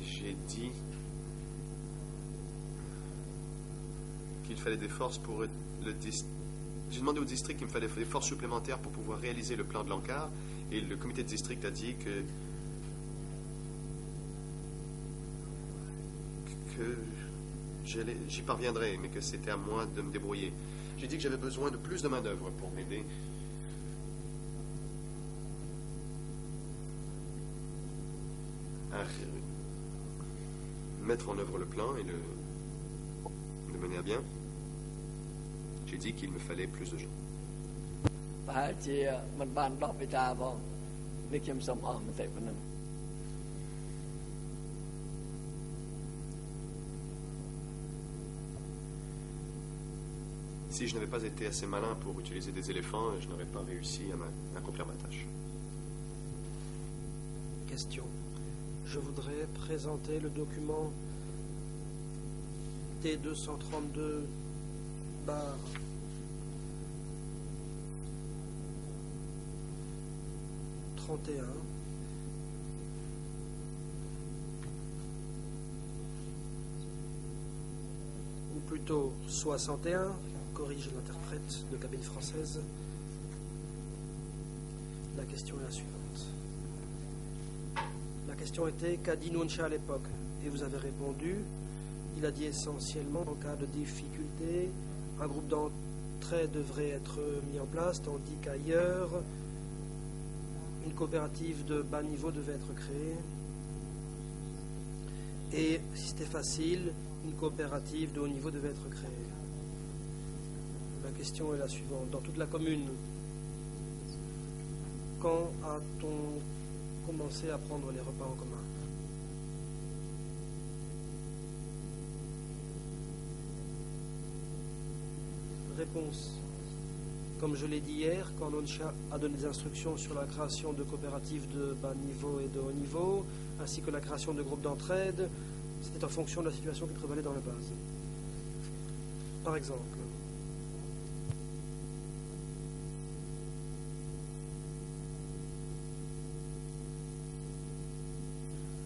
J'ai dit qu'il fallait des forces pour le district. J'ai demandé au district qu'il me fallait des forces supplémentaires pour pouvoir réaliser le plan de l'encart, et le comité de district a dit que j'y parviendrais, mais que c'était à moi de me débrouiller. J'ai dit que j'avais besoin de plus de main-d'œuvre pour m'aider. À mettre en œuvre le plan et le mener à bien. J'ai dit qu'il me fallait plus de gens. Si je n'avais pas été assez malin pour utiliser des éléphants, je n'aurais pas réussi à accomplir ma tâche. Question. Je voudrais présenter le document T232 bar 31 ou plutôt 61, corrige l'interprète de cabine française. La question est la suivante. La question était: qu'a dit Nuncha à l'époque? Et vous avez répondu: il a dit essentiellement en cas de difficulté, un groupe d'entraide devrait être mis en place, tandis qu'ailleurs, une coopérative de bas niveau devait être créée. Et si c'était facile, une coopérative de haut niveau devait être créée. La question est la suivante. Dans toute la commune, quand a-t-on commencé à prendre les repas en commun? Réponse. Comme je l'ai dit hier, quand Nonsha a donné des instructions sur la création de coopératives de bas niveau et de haut niveau, ainsi que la création de groupes d'entraide, c'était en fonction de la situation qui prévalait dans la base. Par exemple,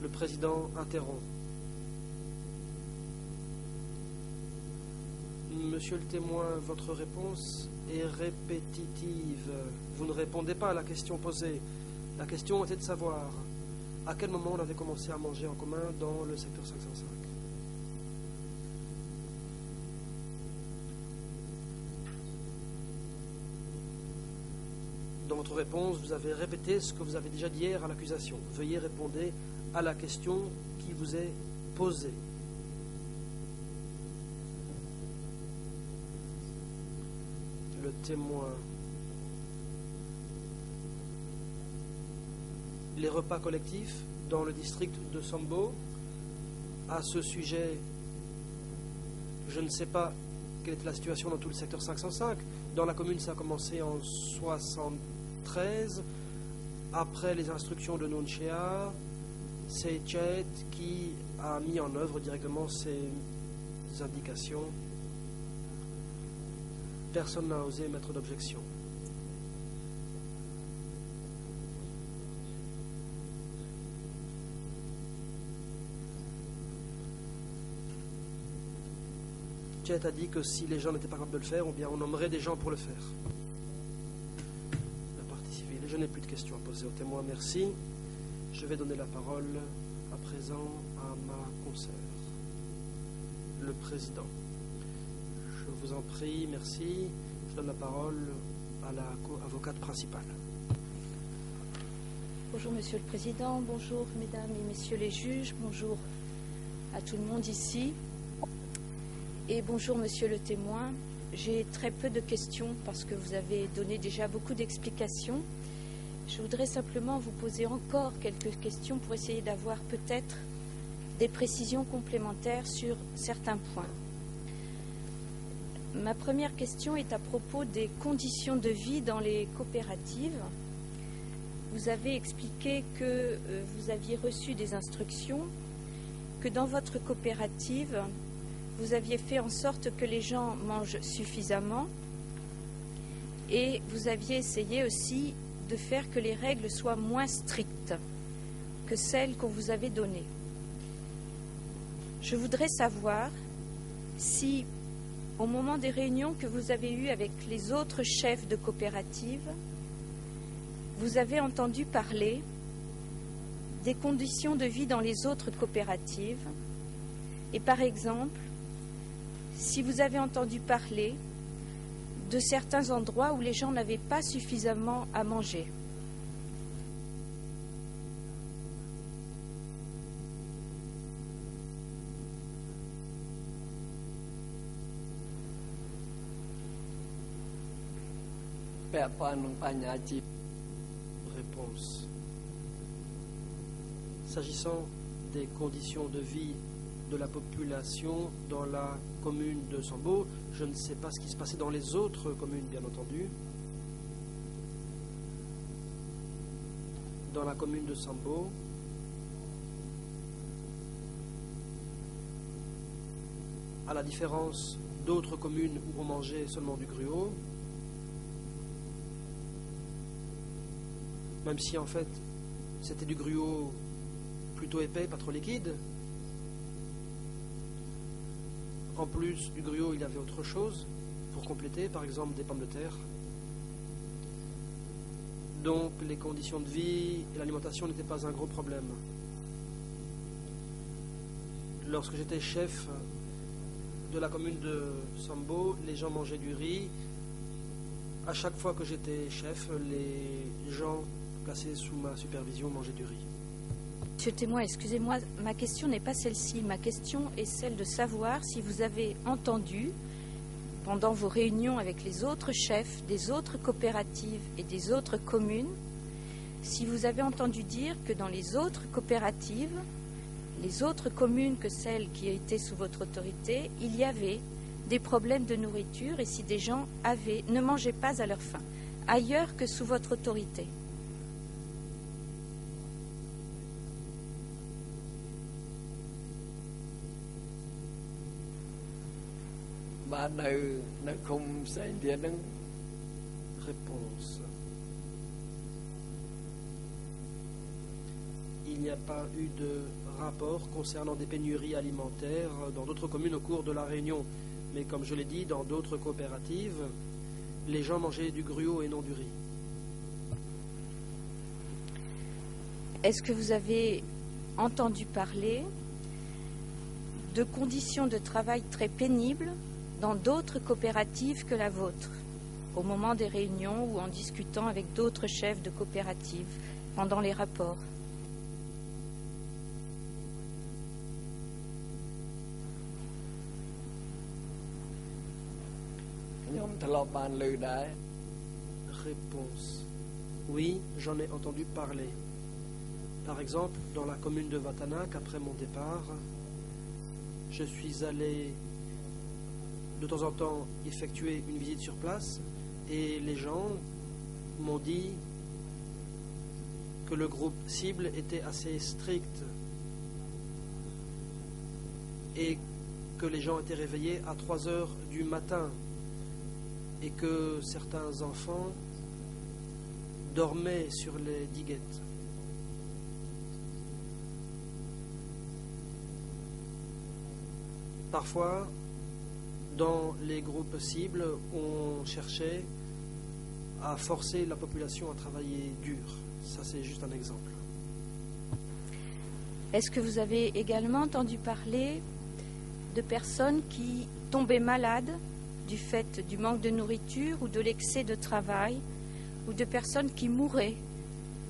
le président interrompt. Monsieur le témoin, votre réponse est répétitive. Vous ne répondez pas à la question posée. La question était de savoir à quel moment on avait commencé à manger en commun dans le secteur 505. Dans votre réponse, vous avez répété ce que vous avez déjà dit hier à l'accusation. Veuillez répondre à la question qui vous est posée. Le témoin. Les repas collectifs dans le district de Sambo. À ce sujet, je ne sais pas quelle était la situation dans tout le secteur 505. Dans la commune, ça a commencé en 1973. Après les instructions de Nunchea, c'est Chet qui a mis en œuvre directement ces indications. Personne n'a osé mettre d'objection. Chet a dit que si les gens n'étaient pas capables de le faire, ou bien on nommerait des gens pour le faire. La partie civile. Je n'ai plus de questions à poser aux témoins, merci. Je vais donner la parole à présent à ma consoeur, le président. Je vous en prie, merci. Je donne la parole à la avocate principale. Bonjour Monsieur le Président, bonjour Mesdames et Messieurs les juges, bonjour à tout le monde ici et bonjour Monsieur le témoin. J'ai très peu de questions parce que vous avez donné déjà beaucoup d'explications. Je voudrais simplement vous poser encore quelques questions pour essayer d'avoir peut-être des précisions complémentaires sur certains points. Ma première question est à propos des conditions de vie dans les coopératives. Vous avez expliqué que vous aviez reçu des instructions, que dans votre coopérative, vous aviez fait en sorte que les gens mangent suffisamment et vous aviez essayé aussi de faire que les règles soient moins strictes que celles qu'on vous avait données. Je voudrais savoir si, au moment des réunions que vous avez eues avec les autres chefs de coopérative, vous avez entendu parler des conditions de vie dans les autres coopératives et par exemple, si vous avez entendu parler de certains endroits où les gens n'avaient pas suffisamment à manger. Réponse. S'agissant des conditions de vie de la population dans la commune de Sambo, je ne sais pas ce qui se passait dans les autres communes, bien entendu. Dans la commune de Sambo, à la différence d'autres communes où on mangeait seulement du gruau, même si en fait c'était du gruau plutôt épais, pas trop liquide. En plus du gruau, il y avait autre chose pour compléter, par exemple des pommes de terre. Donc les conditions de vie et l'alimentation n'étaient pas un gros problème. Lorsque j'étais chef de la commune de Sambo, les gens mangeaient du riz À chaque fois que j'étais chef, les gens placés sous ma supervision mangeaient du riz. Monsieur le témoin, excusez-moi, ma question n'est pas celle-ci. Ma question est celle de savoir si vous avez entendu, pendant vos réunions avec les autres chefs des autres coopératives et des autres communes, si vous avez entendu dire que dans les autres coopératives, les autres communes que celles qui étaient sous votre autorité, il y avait des problèmes de nourriture et si des gens ne mangeaient pas à leur faim, ailleurs que sous votre autorité. Réponse. Il n'y a pas eu de rapport concernant des pénuries alimentaires dans d'autres communes au cours de la réunion. Mais comme je l'ai dit, dans d'autres coopératives, les gens mangeaient du gruau et non du riz. Est-ce que vous avez entendu parler de conditions de travail très pénibles dans d'autres coopératives que la vôtre, au moment des réunions ou en discutant avec d'autres chefs de coopératives pendant les rapports? Réponse. Oui, j'en ai entendu parler. Par exemple, dans la commune de Watanac, après mon départ, je suis allé de temps en temps effectuer une visite sur place et les gens m'ont dit que le groupe cible était assez strict et que les gens étaient réveillés à 3 heures du matin et que certains enfants dormaient sur les diguettes. Parfois, dans les groupes cibles, on cherchait à forcer la population à travailler dur. Ça, c'est juste un exemple. Est-ce que vous avez également entendu parler de personnes qui tombaient malades du fait du manque de nourriture ou de l'excès de travail, ou de personnes qui mouraient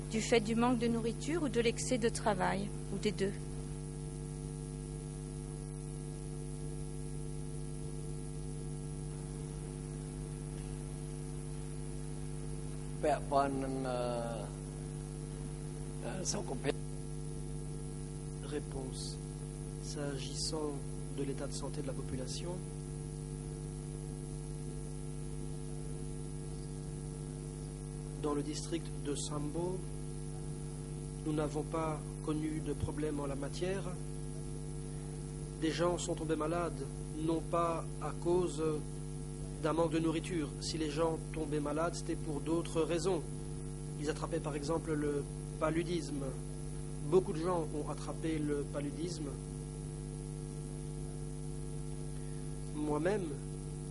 du fait du manque de nourriture ou de l'excès de travail, ou des deux? Réponse. S'agissant de l'état de santé de la population, dans le district de Sambo, nous n'avons pas connu de problème en la matière. Des gens sont tombés malades, non pas à cause d'un manque de nourriture. Si les gens tombaient malades, c'était pour d'autres raisons. Ils attrapaient par exemple le paludisme. Beaucoup de gens ont attrapé le paludisme. Moi-même,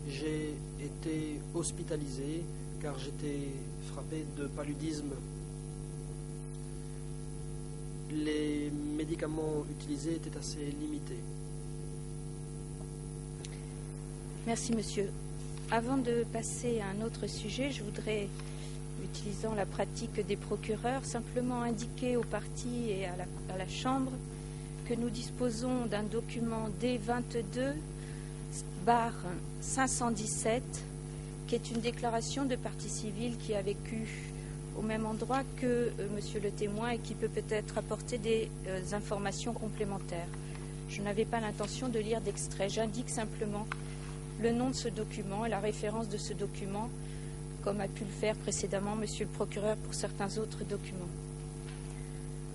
j'ai été hospitalisé car j'étais frappé de paludisme. Les médicaments utilisés étaient assez limités. Merci, monsieur. Avant de passer à un autre sujet, je voudrais, utilisant la pratique des procureurs, simplement indiquer aux parties et à la Chambre que nous disposons d'un document D22/517 qui est une déclaration de partie civile qui a vécu au même endroit que monsieur le témoin et qui peut peut-être apporter des informations complémentaires. Je n'avais pas l'intention de lire d'extrait. J'indique simplement le nom de ce document et la référence de ce document, comme a pu le faire précédemment monsieur le procureur pour certains autres documents.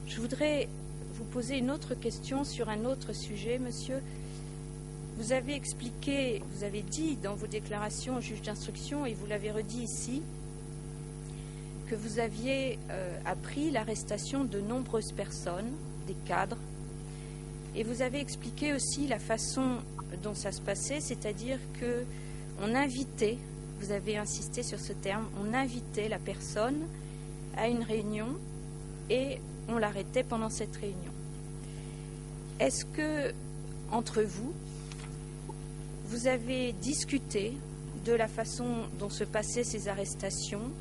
Je voudrais vous poser une autre question sur un autre sujet, monsieur. Vous avez expliqué, vous avez dit dans vos déclarations au juge d'instruction, et vous l'avez redit ici, que vous aviez appris l'arrestation de nombreuses personnes, des cadres, et vous avez expliqué aussi la façon dont ça se passait, c'est-à-dire qu'on invitait, vous avez insisté sur ce terme, on invitait la personne à une réunion et on l'arrêtait pendant cette réunion. Est-ce que, entre vous, vous avez discuté de la façon dont se passaient ces arrestations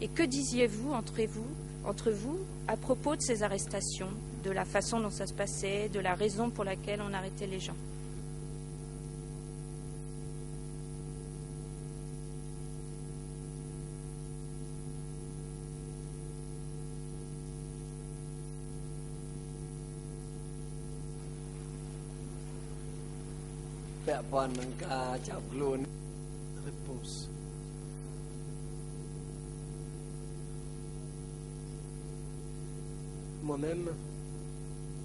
et que disiez-vous entre vous à propos de ces arrestations, de la façon dont ça se passait, de la raison pour laquelle on arrêtait les gens? Réponse. Moi-même,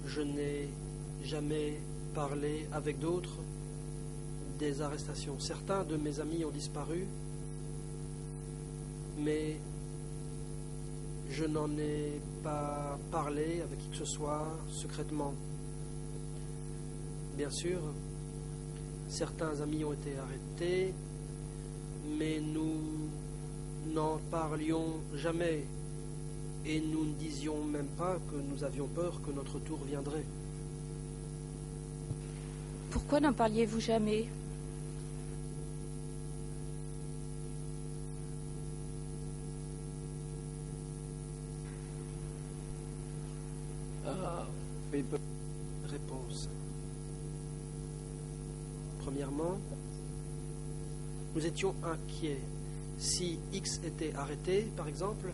je n'ai jamais parlé avec d'autres des arrestations. Certains de mes amis ont disparu, mais je n'en ai pas parlé avec qui que ce soit secrètement. Bien sûr, certains amis ont été arrêtés, mais nous n'en parlions jamais et nous ne disions même pas que nous avions peur que notre tour viendrait. Pourquoi n'en parliez-vous jamais? Réponse. Premièrement, nous étions inquiets. Si X était arrêté, par exemple,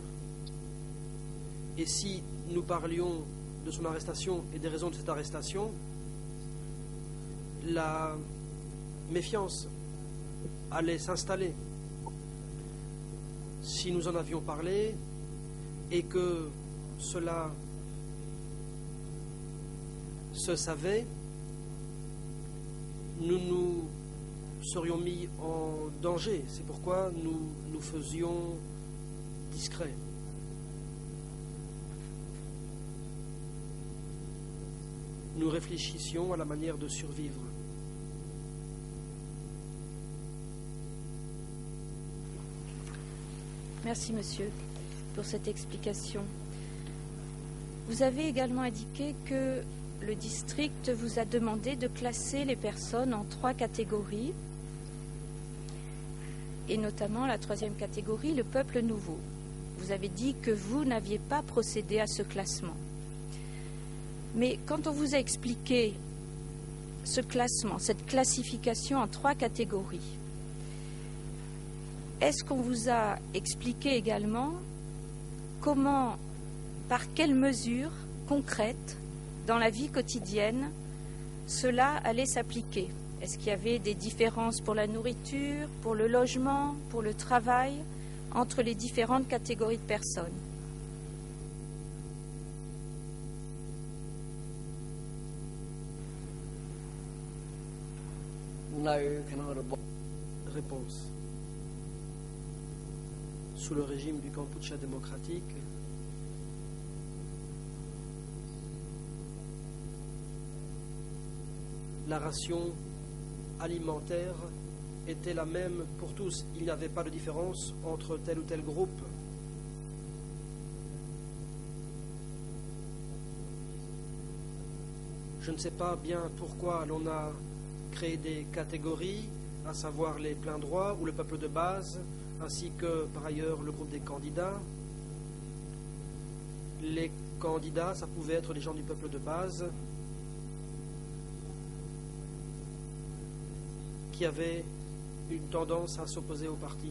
et si nous parlions de son arrestation et des raisons de cette arrestation, la méfiance allait s'installer. Si nous en avions parlé et que cela se savait, nous nous serions mis en danger. C'est pourquoi nous faisions discret. Nous réfléchissions à la manière de survivre. Merci, monsieur, pour cette explication. Vous avez également indiqué que le district vous a demandé de classer les personnes en 3 catégories, et notamment la 3e catégorie, le peuple nouveau. Vous avez dit que vous n'aviez pas procédé à ce classement. Mais quand on vous a expliqué ce classement, cette classification en 3 catégories, est-ce qu'on vous a expliqué également comment, par quelles mesures concrètes, dans la vie quotidienne, cela allait s'appliquer? Est-ce qu'il y avait des différences pour la nourriture, pour le logement, pour le travail, entre les différentes catégories de personnes? Réponse. Sous le régime du Kampuchea démocratique, la ration alimentaire était la même pour tous. Il n'y avait pas de différence entre tel ou tel groupe. Je ne sais pas bien pourquoi l'on a créé des catégories, à savoir les pleins droits ou le peuple de base, ainsi que par ailleurs le groupe des candidats. Les candidats, ça pouvait être les gens du peuple de base qui avaient une tendance à s'opposer au parti.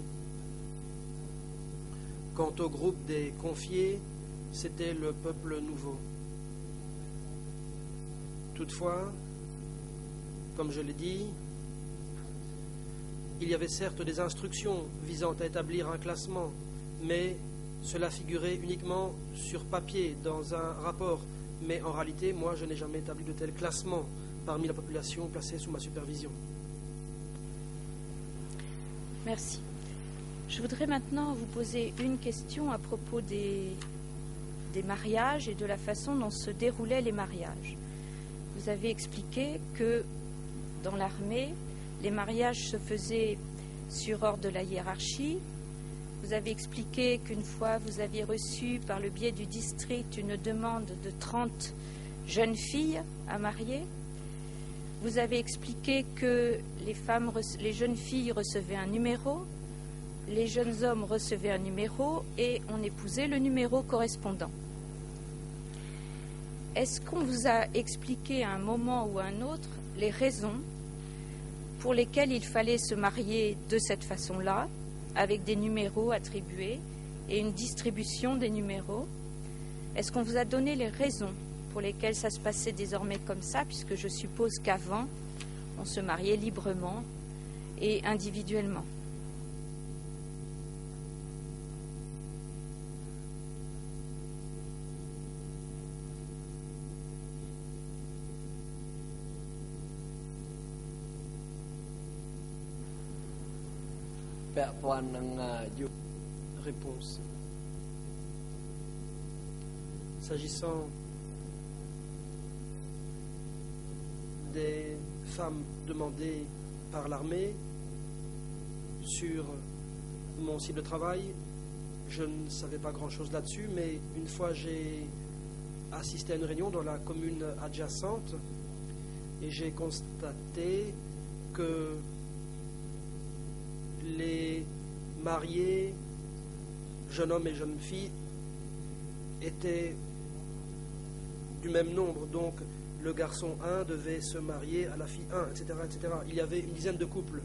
Quant au groupe des confiés, c'était le peuple nouveau. Toutefois, comme je l'ai dit, il y avait certes des instructions visant à établir un classement, mais cela figurait uniquement sur papier, dans un rapport. Mais en réalité, moi, je n'ai jamais établi de tel classement parmi la population placée sous ma supervision. Merci. Je voudrais maintenant vous poser une question à propos des mariages et de la façon dont se déroulaient les mariages. Vous avez expliqué que dans l'armée, les mariages se faisaient sur ordre de la hiérarchie. Vous avez expliqué qu'une fois, vous aviez reçu par le biais du district une demande de 30 jeunes filles à marier. vous avez expliqué que les jeunes filles recevaient un numéro, les jeunes hommes recevaient un numéro et on épousait le numéro correspondant. Est-ce qu'on vous a expliqué à un moment ou à un autre les raisons pour lesquelles il fallait se marier de cette façon-là, avec des numéros attribués et une distribution des numéros? Est-ce qu'on vous a donné les raisons pour lesquelles ça se passait désormais comme ça, puisque je suppose qu'avant, on se mariait librement et individuellement? Réponse. S'agissant des femmes demandées par l'armée sur mon site de travail, je ne savais pas grand-chose là-dessus, mais une fois j'ai assisté à une réunion dans la commune adjacente et j'ai constaté que les mariés, jeunes hommes et jeunes filles, étaient du même nombre. Donc le garçon 1 devait se marier à la fille 1, etc., etc. Il y avait une dizaine de couples.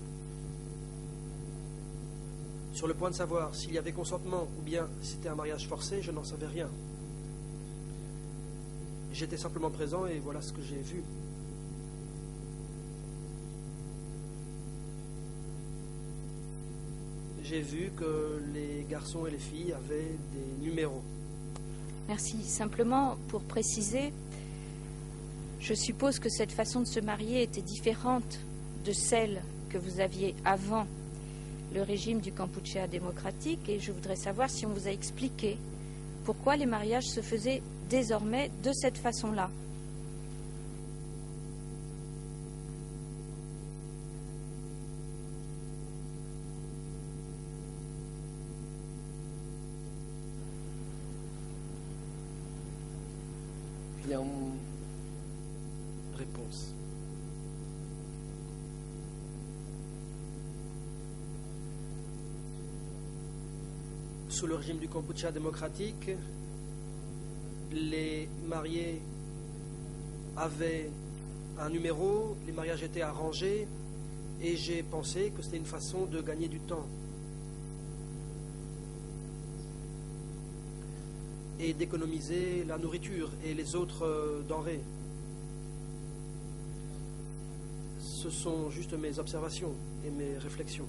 Sur le point de savoir s'il y avait consentement ou bien c'était un mariage forcé, je n'en savais rien. J'étais simplement présent et voilà ce que j'ai vu. J'ai vu que les garçons et les filles avaient des numéros. Merci. Simplement, pour préciser, je suppose que cette façon de se marier était différente de celle que vous aviez avant le régime du Kampuchea démocratique, et je voudrais savoir si on vous a expliqué pourquoi les mariages se faisaient désormais de cette façon-là. Réponse. Sous le régime du Kampuchea démocratique, les mariés avaient un numéro, les mariages étaient arrangés et j'ai pensé que c'était une façon de gagner du temps et d'économiser la nourriture et les autres denrées. Ce sont juste mes observations et mes réflexions.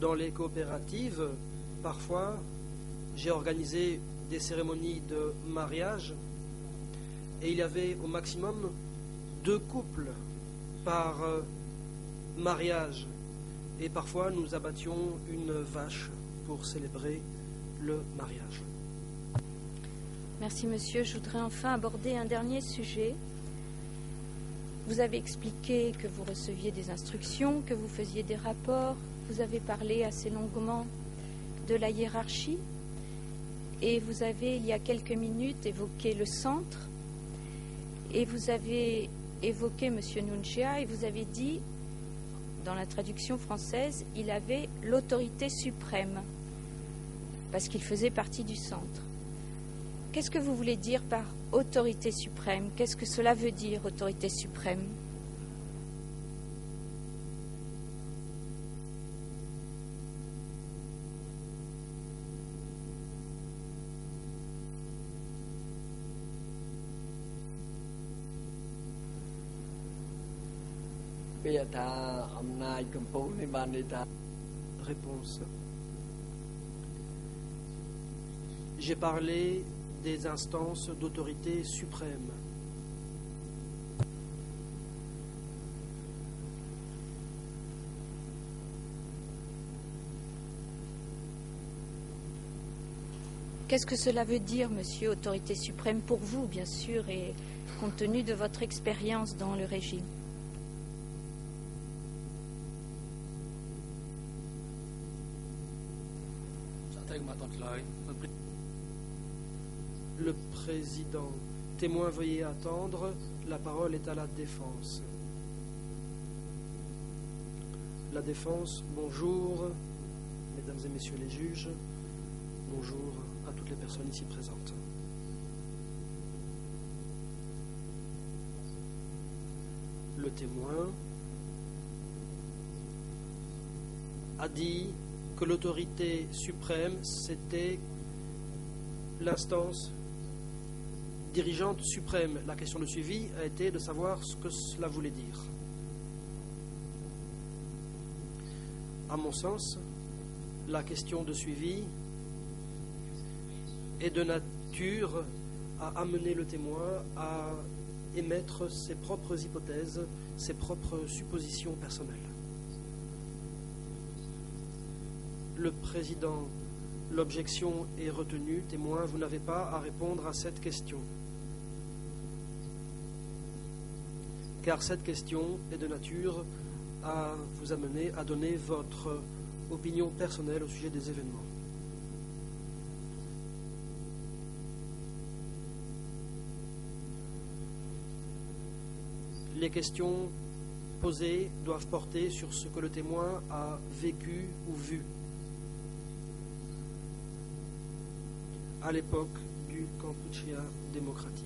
Dans les coopératives, parfois, j'ai organisé des cérémonies de mariage et il y avait au maximum 2 couples par mariage. Et parfois, nous abattions une vache pour célébrer le mariage. Merci, monsieur. Je voudrais enfin aborder un dernier sujet. Vous avez expliqué que vous receviez des instructions, que vous faisiez des rapports. Vous avez parlé assez longuement de la hiérarchie. Et vous avez, il y a quelques minutes, évoqué le centre. Et vous avez évoqué monsieur Nunchia et vous avez dit, dans la traduction française, il avait l'autorité suprême, parce qu'il faisait partie du centre. Qu'est-ce que vous voulez dire par autorité suprême? Qu'est-ce que cela veut dire, autorité suprême? Réponse. J'ai parlé des instances d'autorité suprême. Qu'est-ce que cela veut dire, monsieur, autorité suprême, pour vous, bien sûr, et compte tenu de votre expérience dans le régime? Le président. Témoin, veuillez attendre. La parole est à la défense. La défense, bonjour, mesdames et messieurs les juges, bonjour à toutes les personnes ici présentes. Le témoin a dit que l'autorité suprême, c'était l'instance dirigeante suprême. La question de suivi a été de savoir ce que cela voulait dire. À mon sens, la question de suivi est de nature à amener le témoin à émettre ses propres hypothèses, ses propres suppositions personnelles. Le président, l'objection est retenue. Témoin, vous n'avez pas à répondre à cette question. Car cette question est de nature à vous amener à donner votre opinion personnelle au sujet des événements. Les questions posées doivent porter sur ce que le témoin a vécu ou vu à l'époque du Kampuchea démocratique.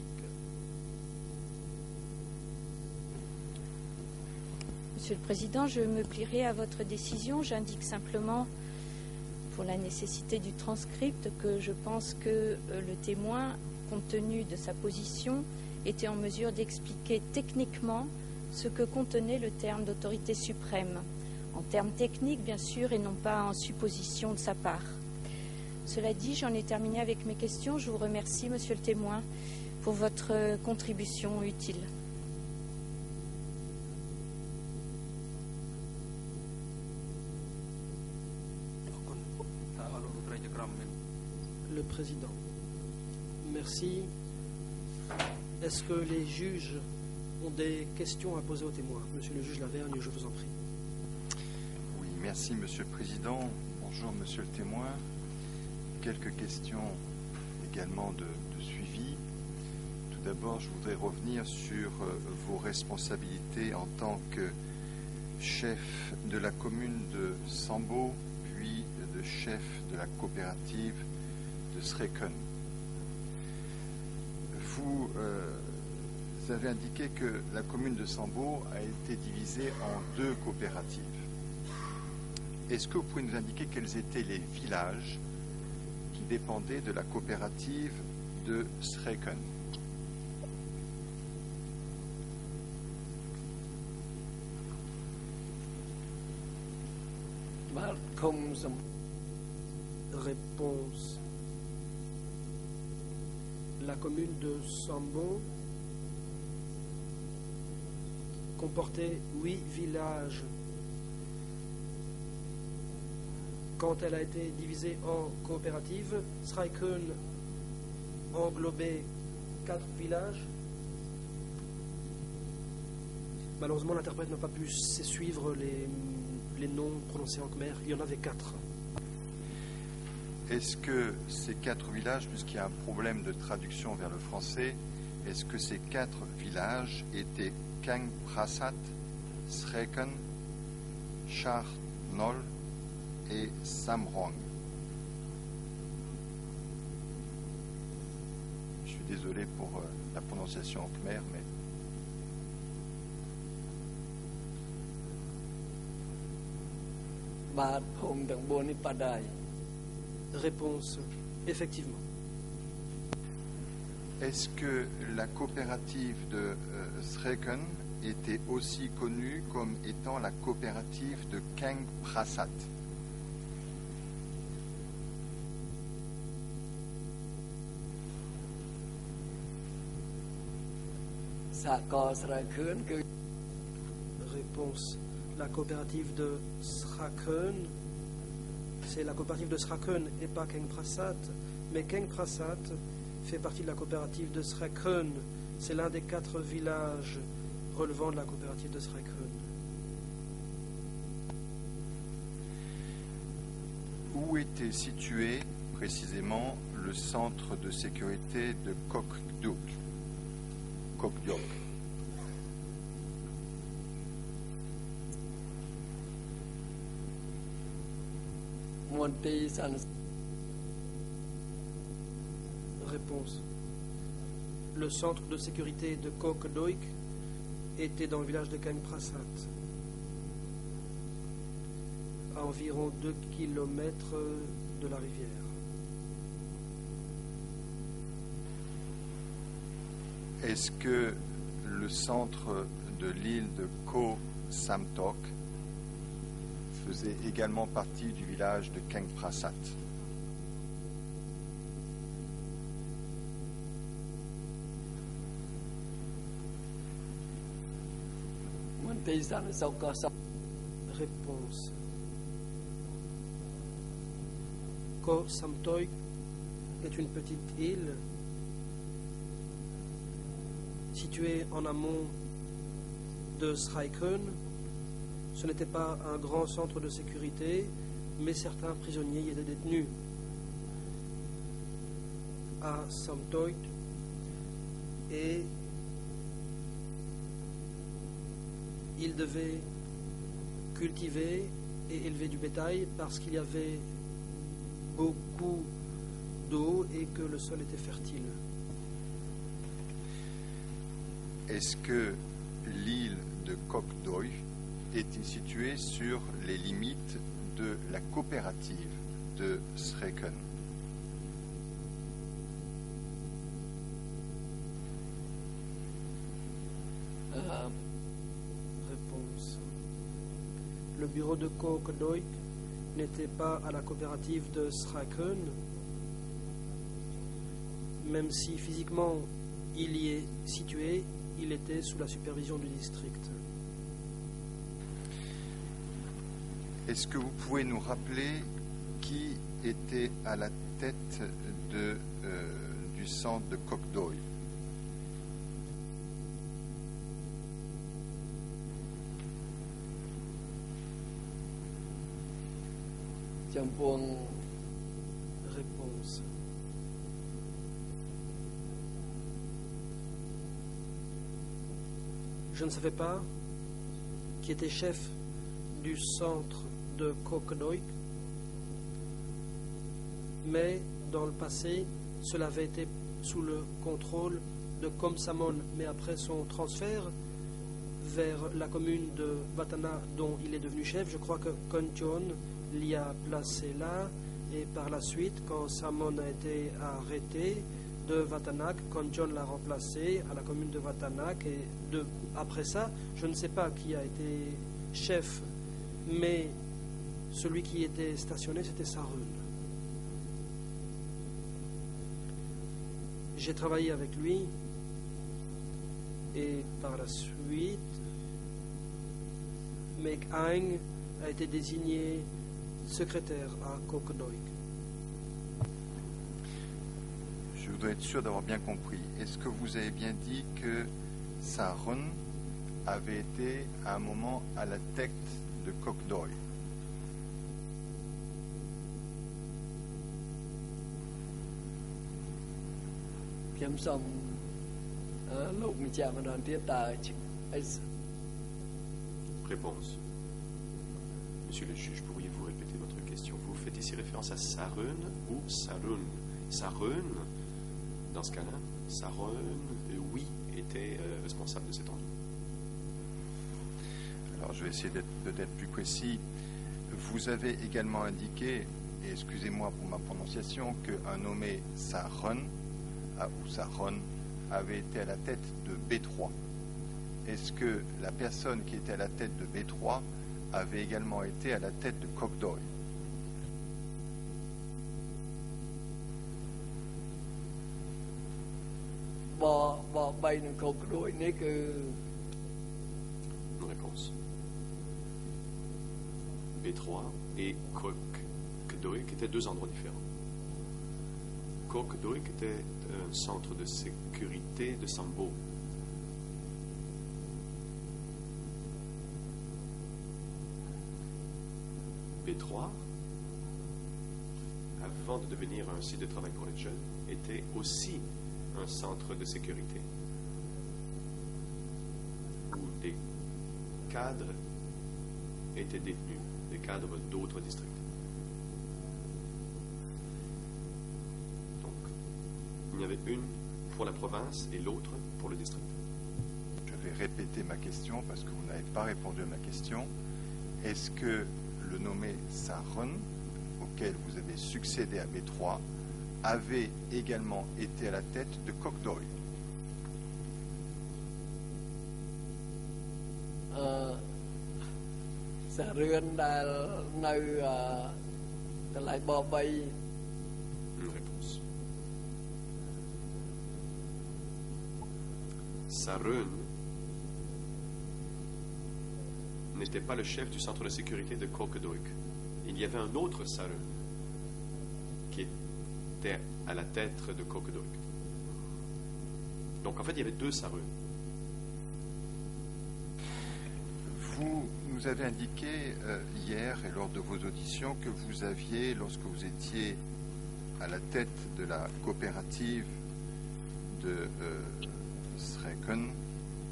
Monsieur le Président, je me plierai à votre décision. J'indique simplement, pour la nécessité du transcript, que je pense que le témoin, compte tenu de sa position, était en mesure d'expliquer techniquement ce que contenait le terme d'autorité suprême, en termes techniques bien sûr et non pas en supposition de sa part. Cela dit, j'en ai terminé avec mes questions. Je vous remercie, Monsieur le témoin, pour votre contribution utile. Le président. Merci. Est-ce que les juges ont des questions à poser aux témoins? Monsieur le juge Lavergne, je vous en prie. Oui, merci Monsieur le Président. Bonjour Monsieur le témoin. Quelques questions également de suivi. Tout d'abord, je voudrais revenir sur vos responsabilités en tant que chef de la commune de Sambo, puis de chef de la coopérative de Sreken. Vous avez indiqué que la commune de Sambo a été divisée en 2 coopératives. Est-ce que vous pouvez nous indiquer quels étaient les villages qui dépendaient de la coopérative de Sreken? Réponse. La commune de Sambo comportait 8 villages. Quand elle a été divisée en coopératives, Sreken englobait 4 villages. Malheureusement, l'interprète n'a pas pu suivre les noms prononcés en khmer. Il y en avait 4. Est-ce que ces 4 villages, puisqu'il y a un problème de traduction vers le français, est-ce que ces 4 villages étaient Keng Prasat, Sreken, Char Nol et Samrong? Je suis désolé pour la prononciation en khmer, mais... Réponse. Effectivement. Est-ce que la coopérative de Sreken était aussi connue comme étant la coopérative de Keng Prasat? Réponse. La coopérative de Sreken, c'est la coopérative de Sreken et pas Keng Prasat, mais Keng Prasat fait partie de la coopérative de Sreken. C'est l'un des 4 villages relevant de la coopérative de Sreken. Où était située précisément le centre de sécurité de Kokduk. Réponse. Le centre de sécurité de Kokdoik était dans le village de Kangprasat, à environ 2 kilomètres de la rivière. Est-ce que le centre de l'île de Koh Samtok faisait également partie du village de Kangprasat? Réponse. Koh Samtok est une petite île située en amont de Sraikön. Ce n'était pas un grand centre de sécurité, mais certains prisonniers y étaient détenus. À Samtok, et ils devaient cultiver et élever du bétail parce qu'il y avait beaucoup d'eau et que le sol était fertile. Est-ce que l'île de Kokdoi était située sur les limites de la coopérative de Sraikön? Réponse. Le bureau de Kokdoik n'était pas à la coopérative de Sraikön, même si physiquement il y est situé, il était sous la supervision du district. Est-ce que vous pouvez nous rappeler qui était à la tête du centre de Kokdoi? Réponse. Je ne savais pas qui était chef du centre de Kokdoik, mais dans le passé, cela avait été sous le contrôle de Komsamon, mais après son transfert vers la commune de Vatana dont il est devenu chef, je crois que Kontion l'y a placé là, et par la suite, quand Samon a été arrêté de Vatanak, Kontion l'a remplacé à la commune de Vatanak, et après ça, je ne sais pas qui a été chef, mais celui qui était stationné, c'était Sarun. J'ai travaillé avec lui, et par la suite, Mek Aing a été désigné secrétaire à Kokdoik. Je voudrais être sûr d'avoir bien compris. Est-ce que vous avez bien dit que Sarun avait été à un moment à la tête de Kokdoi? Réponse. Monsieur le juge, pourriez-vous répéter votre question? Vous faites ici référence à Sarun ou Sarun? Sarun, dans ce cas-là, Sarun, oui, était responsable de cet endroit. Alors je vais essayer d'être peut-être plus précis. Vous avez également indiqué, et excusez-moi pour ma prononciation, qu'un nommé Sarun ou Sarun avait été à la tête de B3. Est-ce que la personne qui était à la tête de B3 avait également été à la tête de Kokdoi? Une réponse. B3 et Kokdoik étaient deux endroits différents. Kokdoik était un centre de sécurité de Sambo. B3 avant de devenir un site de travail pour les jeunes, était aussi un centre de sécurité où des cadres étaient détenus, des cadres d'autres districts. Donc, il y avait une pour la province et l'autre pour le district. Je vais répéter ma question parce que vous n'avez pas répondu à ma question. Est-ce que le nommé Sarun, auquel vous avez succédé à B3, avait également été à la tête de Kokdoi? Une réponse. Sarun n'était pas le chef du centre de sécurité de Kokdoik. Il y avait un autre Sarun qui était à la tête de Kokdoik. Donc en fait, il y avait deux Sarun. Vous nous avez indiqué hier et lors de vos auditions que vous aviez, lorsque vous étiez à la tête de la coopérative de Sreken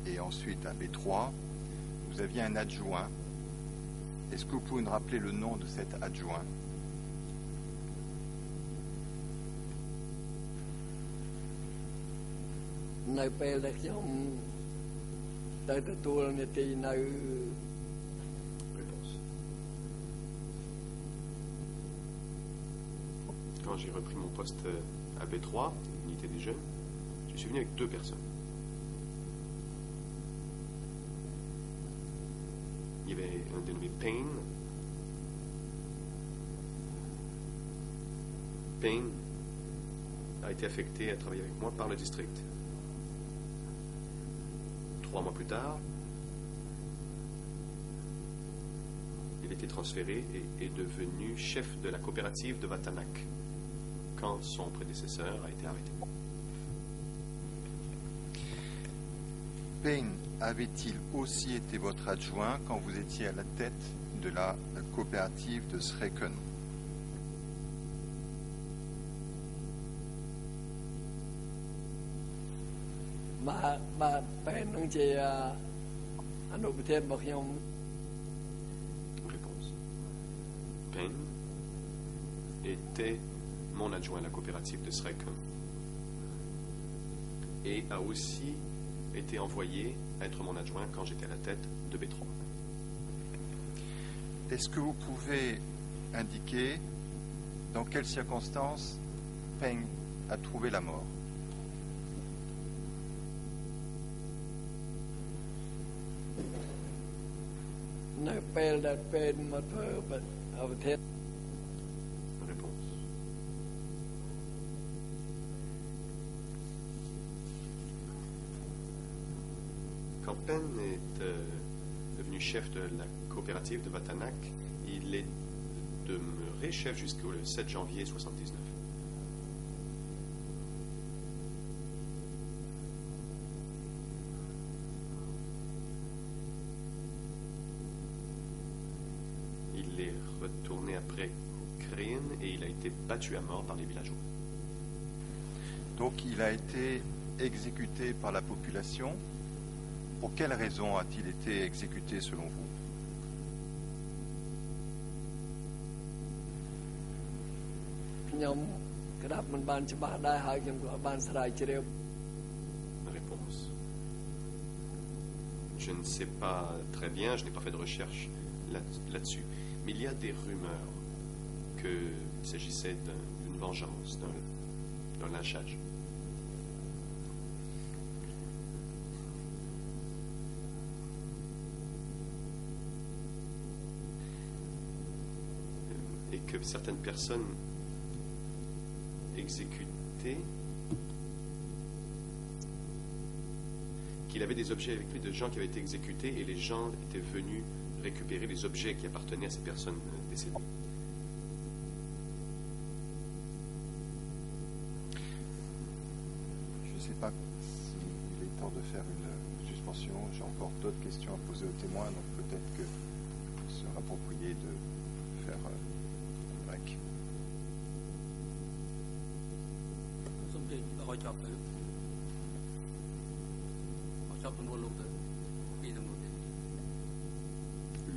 et ensuite à B3, vous aviez un adjoint. Est-ce que vous pouvez nous rappeler le nom de cet adjoint? Réponse. Quand j'ai repris mon poste à B3, l'unité des jeunes, je suis venu avec deux personnes. Il y avait un dénommé Payne. Payne a été affecté à travailler avec moi par le district. 3 mois plus tard, il a été transféré et est devenu chef de la coopérative de Vatanak quand son prédécesseur a été arrêté. Payne avait-il aussi été votre adjoint quand vous étiez à la tête de la coopérative de Sreken? Réponse. Payne était mon adjoint à la coopérative de Sreken et a aussi été envoyé être mon adjoint quand j'étais à la tête de B3. Est-ce que vous pouvez indiquer dans quelles circonstances Payne a trouvé la mort? Réponse. Quand Payne est devenu chef de la coopérative de Vatanak, il est demeuré chef jusqu'au 7 janvier 1979. Il est retourné après Kreen et il a été battu à mort par les villageois. Donc il a été exécuté par la population. Pour quelle raison a-t-il été exécuté selon vous? Réponse. Je ne sais pas très bien, je n'ai pas fait de recherche là-dessus. Mais il y a des rumeurs qu'il s'agissait d'une vengeance, d'un lynchage. Et que certaines personnes exécutées, qu'il avait des objets avec lui de gens qui avaient été exécutés et les gens étaient venus récupérer les objets qui appartenaient à ces personnes décédées. Je ne sais pas s'il est temps de faire une suspension. J'ai encore d'autres questions à poser aux témoins, donc peut-être que ce sera approprié de faire un break. ขอจบទៅขอចប់ទំនួលលោកទៅពីទំនួលទៀត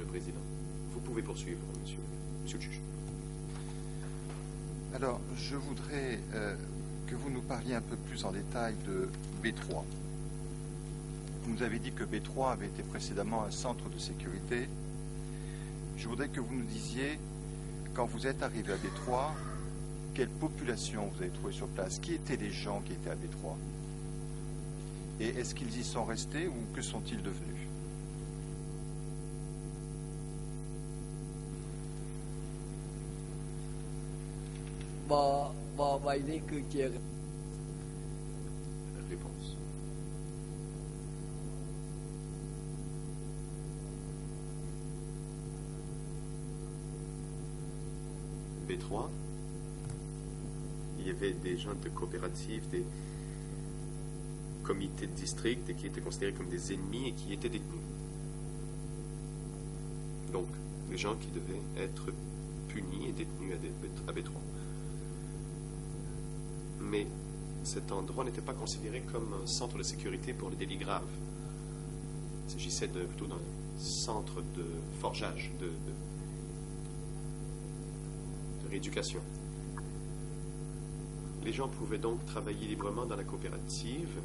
Le président. Vous pouvez poursuivre, monsieur le juge. Alors, je voudrais que vous nous parliez un peu plus en détail de B3. Vous nous avez dit que B3 avait été précédemment un centre de sécurité. Je voudrais que vous nous disiez, quand vous êtes arrivé à B3, quelle population vous avez trouvé sur place? Qui étaient les gens qui étaient à B3? Et est-ce qu'ils y sont restés ou que sont-ils devenus? Réponse. B3, il y avait des gens de coopératives, des comités de district et qui étaient considérés comme des ennemis et qui étaient détenus. Donc, des gens qui devaient être punis et détenus à B3. Mais cet endroit n'était pas considéré comme un centre de sécurité pour les délits graves. Il s'agissait plutôt d'un centre de forgeage, de rééducation. Les gens pouvaient donc travailler librement dans la coopérative,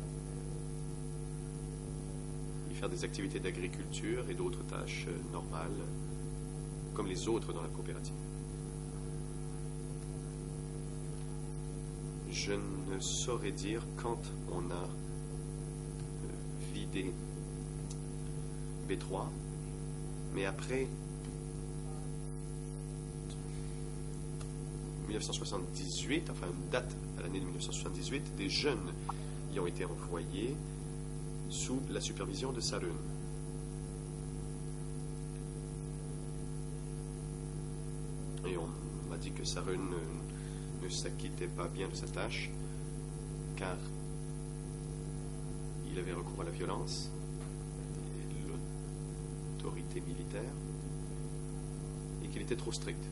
y faire des activités d'agriculture et d'autres tâches normales, comme les autres dans la coopérative. Je ne saurais dire quand on a vidé B3, mais après 1978, enfin une date à l'année de 1978, des jeunes y ont été envoyés sous la supervision de Sarun. Et on m'a dit que Sarun ne s'acquittait pas bien de sa tâche, car il avait recours à la violence et l'autorité militaire, et qu'il était trop strict.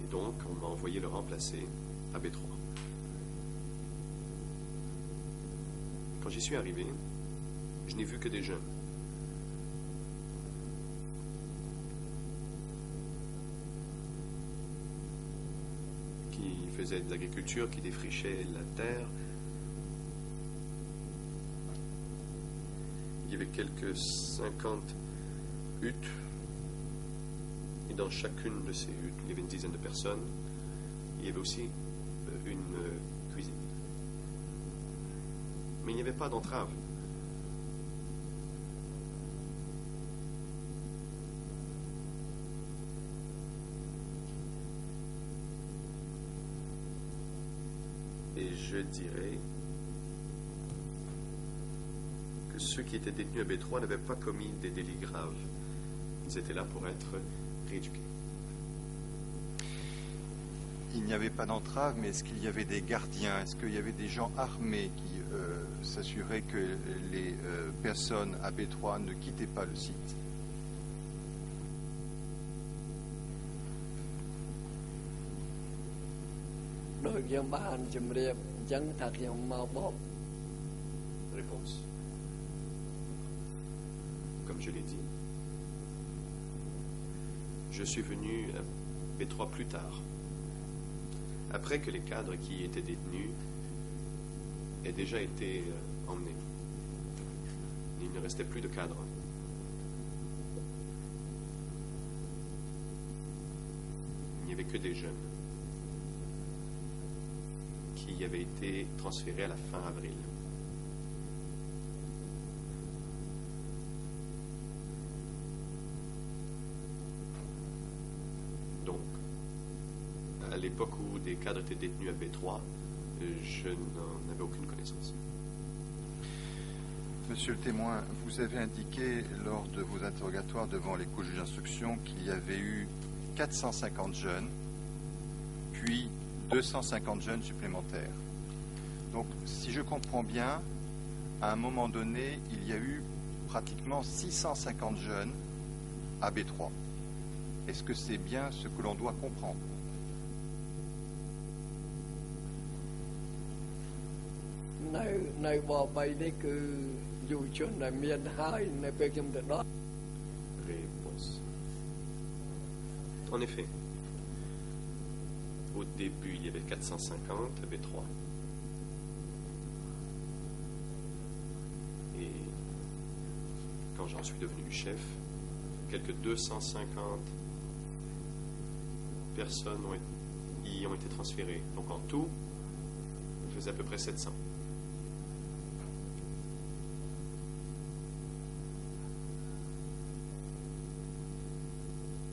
Et donc, on m'a envoyé le remplacer à B3. Quand j'y suis arrivé, je n'ai vu que des jeunes. Qui faisaient de l'agriculture, qui défrichaient la terre. Il y avait quelques 50 huttes. Et dans chacune de ces huttes, il y avait une dizaine de personnes. Il y avait aussi une cuisine. Mais il n'y avait pas d'entrave. Et je dirais que ceux qui étaient détenus à B3 n'avaient pas commis des délits graves. Ils étaient là pour être rééduqués. Il n'y avait pas d'entrave, mais est-ce qu'il y avait des gardiens? Est-ce qu'il y avait des gens armés qui s'assuraient que les personnes à B3 ne quittaient pas le site? Réponse. Comme je l'ai dit, je suis venu à B3 plus tard, après que les cadres qui étaient détenus aient déjà été emmenés. Il ne restait plus de cadres. Il n'y avait que des jeunes qui avaient été transférés à la fin avril. Donc, à l'époque où des cadres étaient détenus à B3, je n'en avais aucune connaissance. Monsieur le témoin, vous avez indiqué lors de vos interrogatoires devant les co-juges d'instruction qu'il y avait eu 450 jeunes, puis 250 jeunes supplémentaires. Donc, si je comprends bien, à un moment donné, il y a eu pratiquement 650 jeunes à B3. Est-ce que c'est bien ce que l'on doit comprendre? នៅប3នេះគឺយុវជនដែលមានហើយនៅពេលខ្ញុំទៅដល់ Réponse. En effet, au début, il y avait 450 B3. Et quand j'en suis devenu chef, quelques 250 personnes y ont été transférées. Donc en tout, on faisait à peu près 700.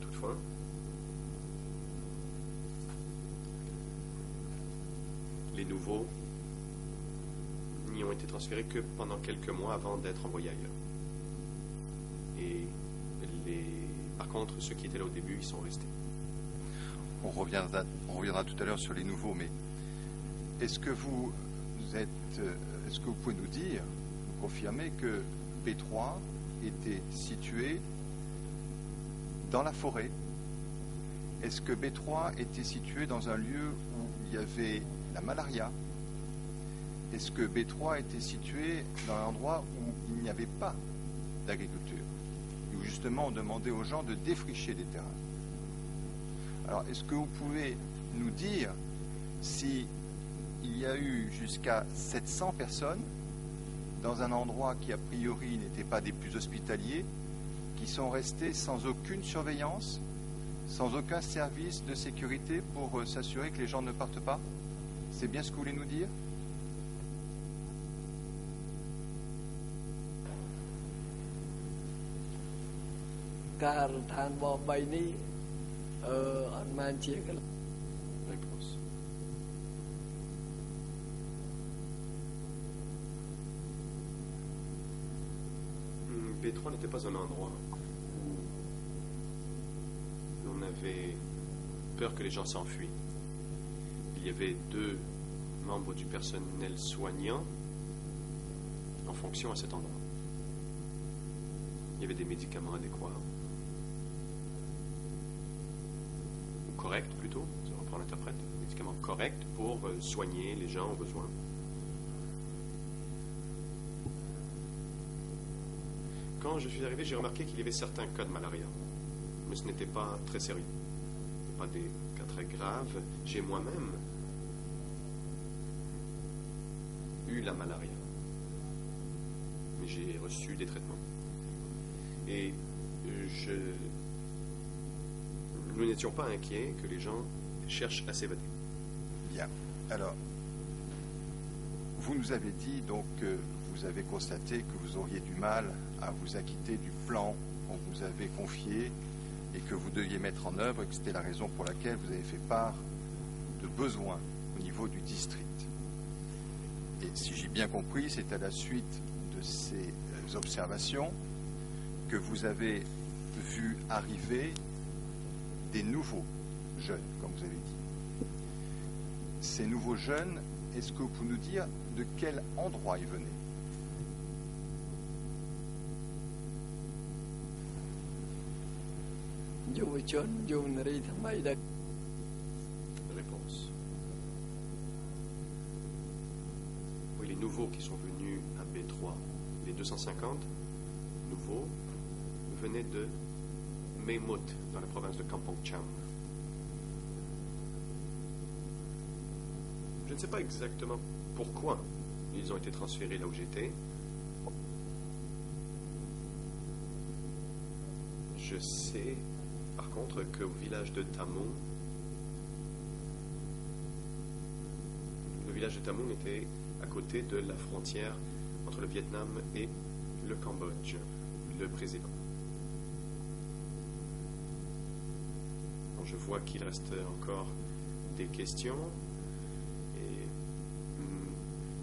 Toutefois, les nouveaux n'y ont été transférés que pendant quelques mois avant d'être envoyés ailleurs. Et par contre, ceux qui étaient là au début, ils sont restés. On reviendra tout à l'heure sur les nouveaux, mais est-ce que vous pouvez nous dire, nous confirmer que B3 était situé dans la forêt? Est-ce que B3 était situé dans un lieu où il y avait la malaria? Est-ce que B3 était situé dans un endroit où il n'y avait pas d'agriculture? Et où justement on demandait aux gens de défricher des terrains? Alors, est-ce que vous pouvez nous dire si il y a eu jusqu'à 700 personnes dans un endroit qui a priori n'était pas des plus hospitaliers, qui sont restés sans aucune surveillance, sans aucun service de sécurité pour s'assurer que les gens ne partent pas? C'est bien ce que vous voulez nous dire? Réponse. B3 n'était pas un endroit où l'on avait peur que les gens s'enfuient. Il y avait 2 membres du personnel soignant en fonction à cet endroit. Il y avait des médicaments adéquats, ou corrects plutôt, je reprends l'interprète, des médicaments corrects pour soigner les gens au besoin. Quand je suis arrivé, j'ai remarqué qu'il y avait certains cas de malaria, mais ce n'était pas très sérieux. Ce n'était pas des cas très graves. J'ai moi-même eu la malaria, mais j'ai reçu des traitements. Et nous n'étions pas inquiets que les gens cherchent à s'évader. Bien. Alors, vous nous avez dit donc que vous avez constaté que vous auriez du mal à vous acquitter du plan qu'on vous avait confié et que vous deviez mettre en œuvre et que c'était la raison pour laquelle vous avez fait part de besoins au niveau du district. Et si j'ai bien compris, c'est à la suite de ces observations que vous avez vu arriver des nouveaux jeunes, comme vous avez dit. Ces nouveaux jeunes, est-ce que vous pouvez nous dire de quel endroit ils venaient? Réponse. Oui, les nouveaux qui sont venus à B3, les 250 nouveaux, venaient de Maymut, dans la province de Kampong Cham. Je ne sais pas exactement pourquoi ils ont été transférés là où j'étais. Je sais, par contre, qu'au village de Tamung, le village de Tamung était à côté de la frontière entre le Vietnam et le Cambodge, le président. Bon, je vois qu'il reste encore des questions et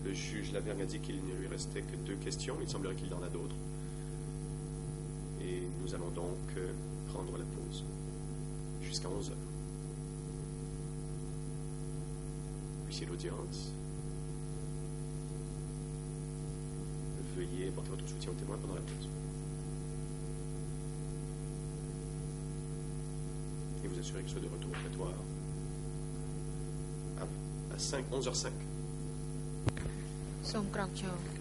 le juge Lavergne a dit qu'il ne lui restait que 2 questions, mais il semblerait qu'il y en a d'autres. Et nous allons donc prendre la pause jusqu'à 11h. Huissier d'audience, veuillez apporter votre soutien aux témoins pendant la pause. Et vous assurer qu'ils soient de retour au prétoire à 11h05. សូមក្រោកឈរ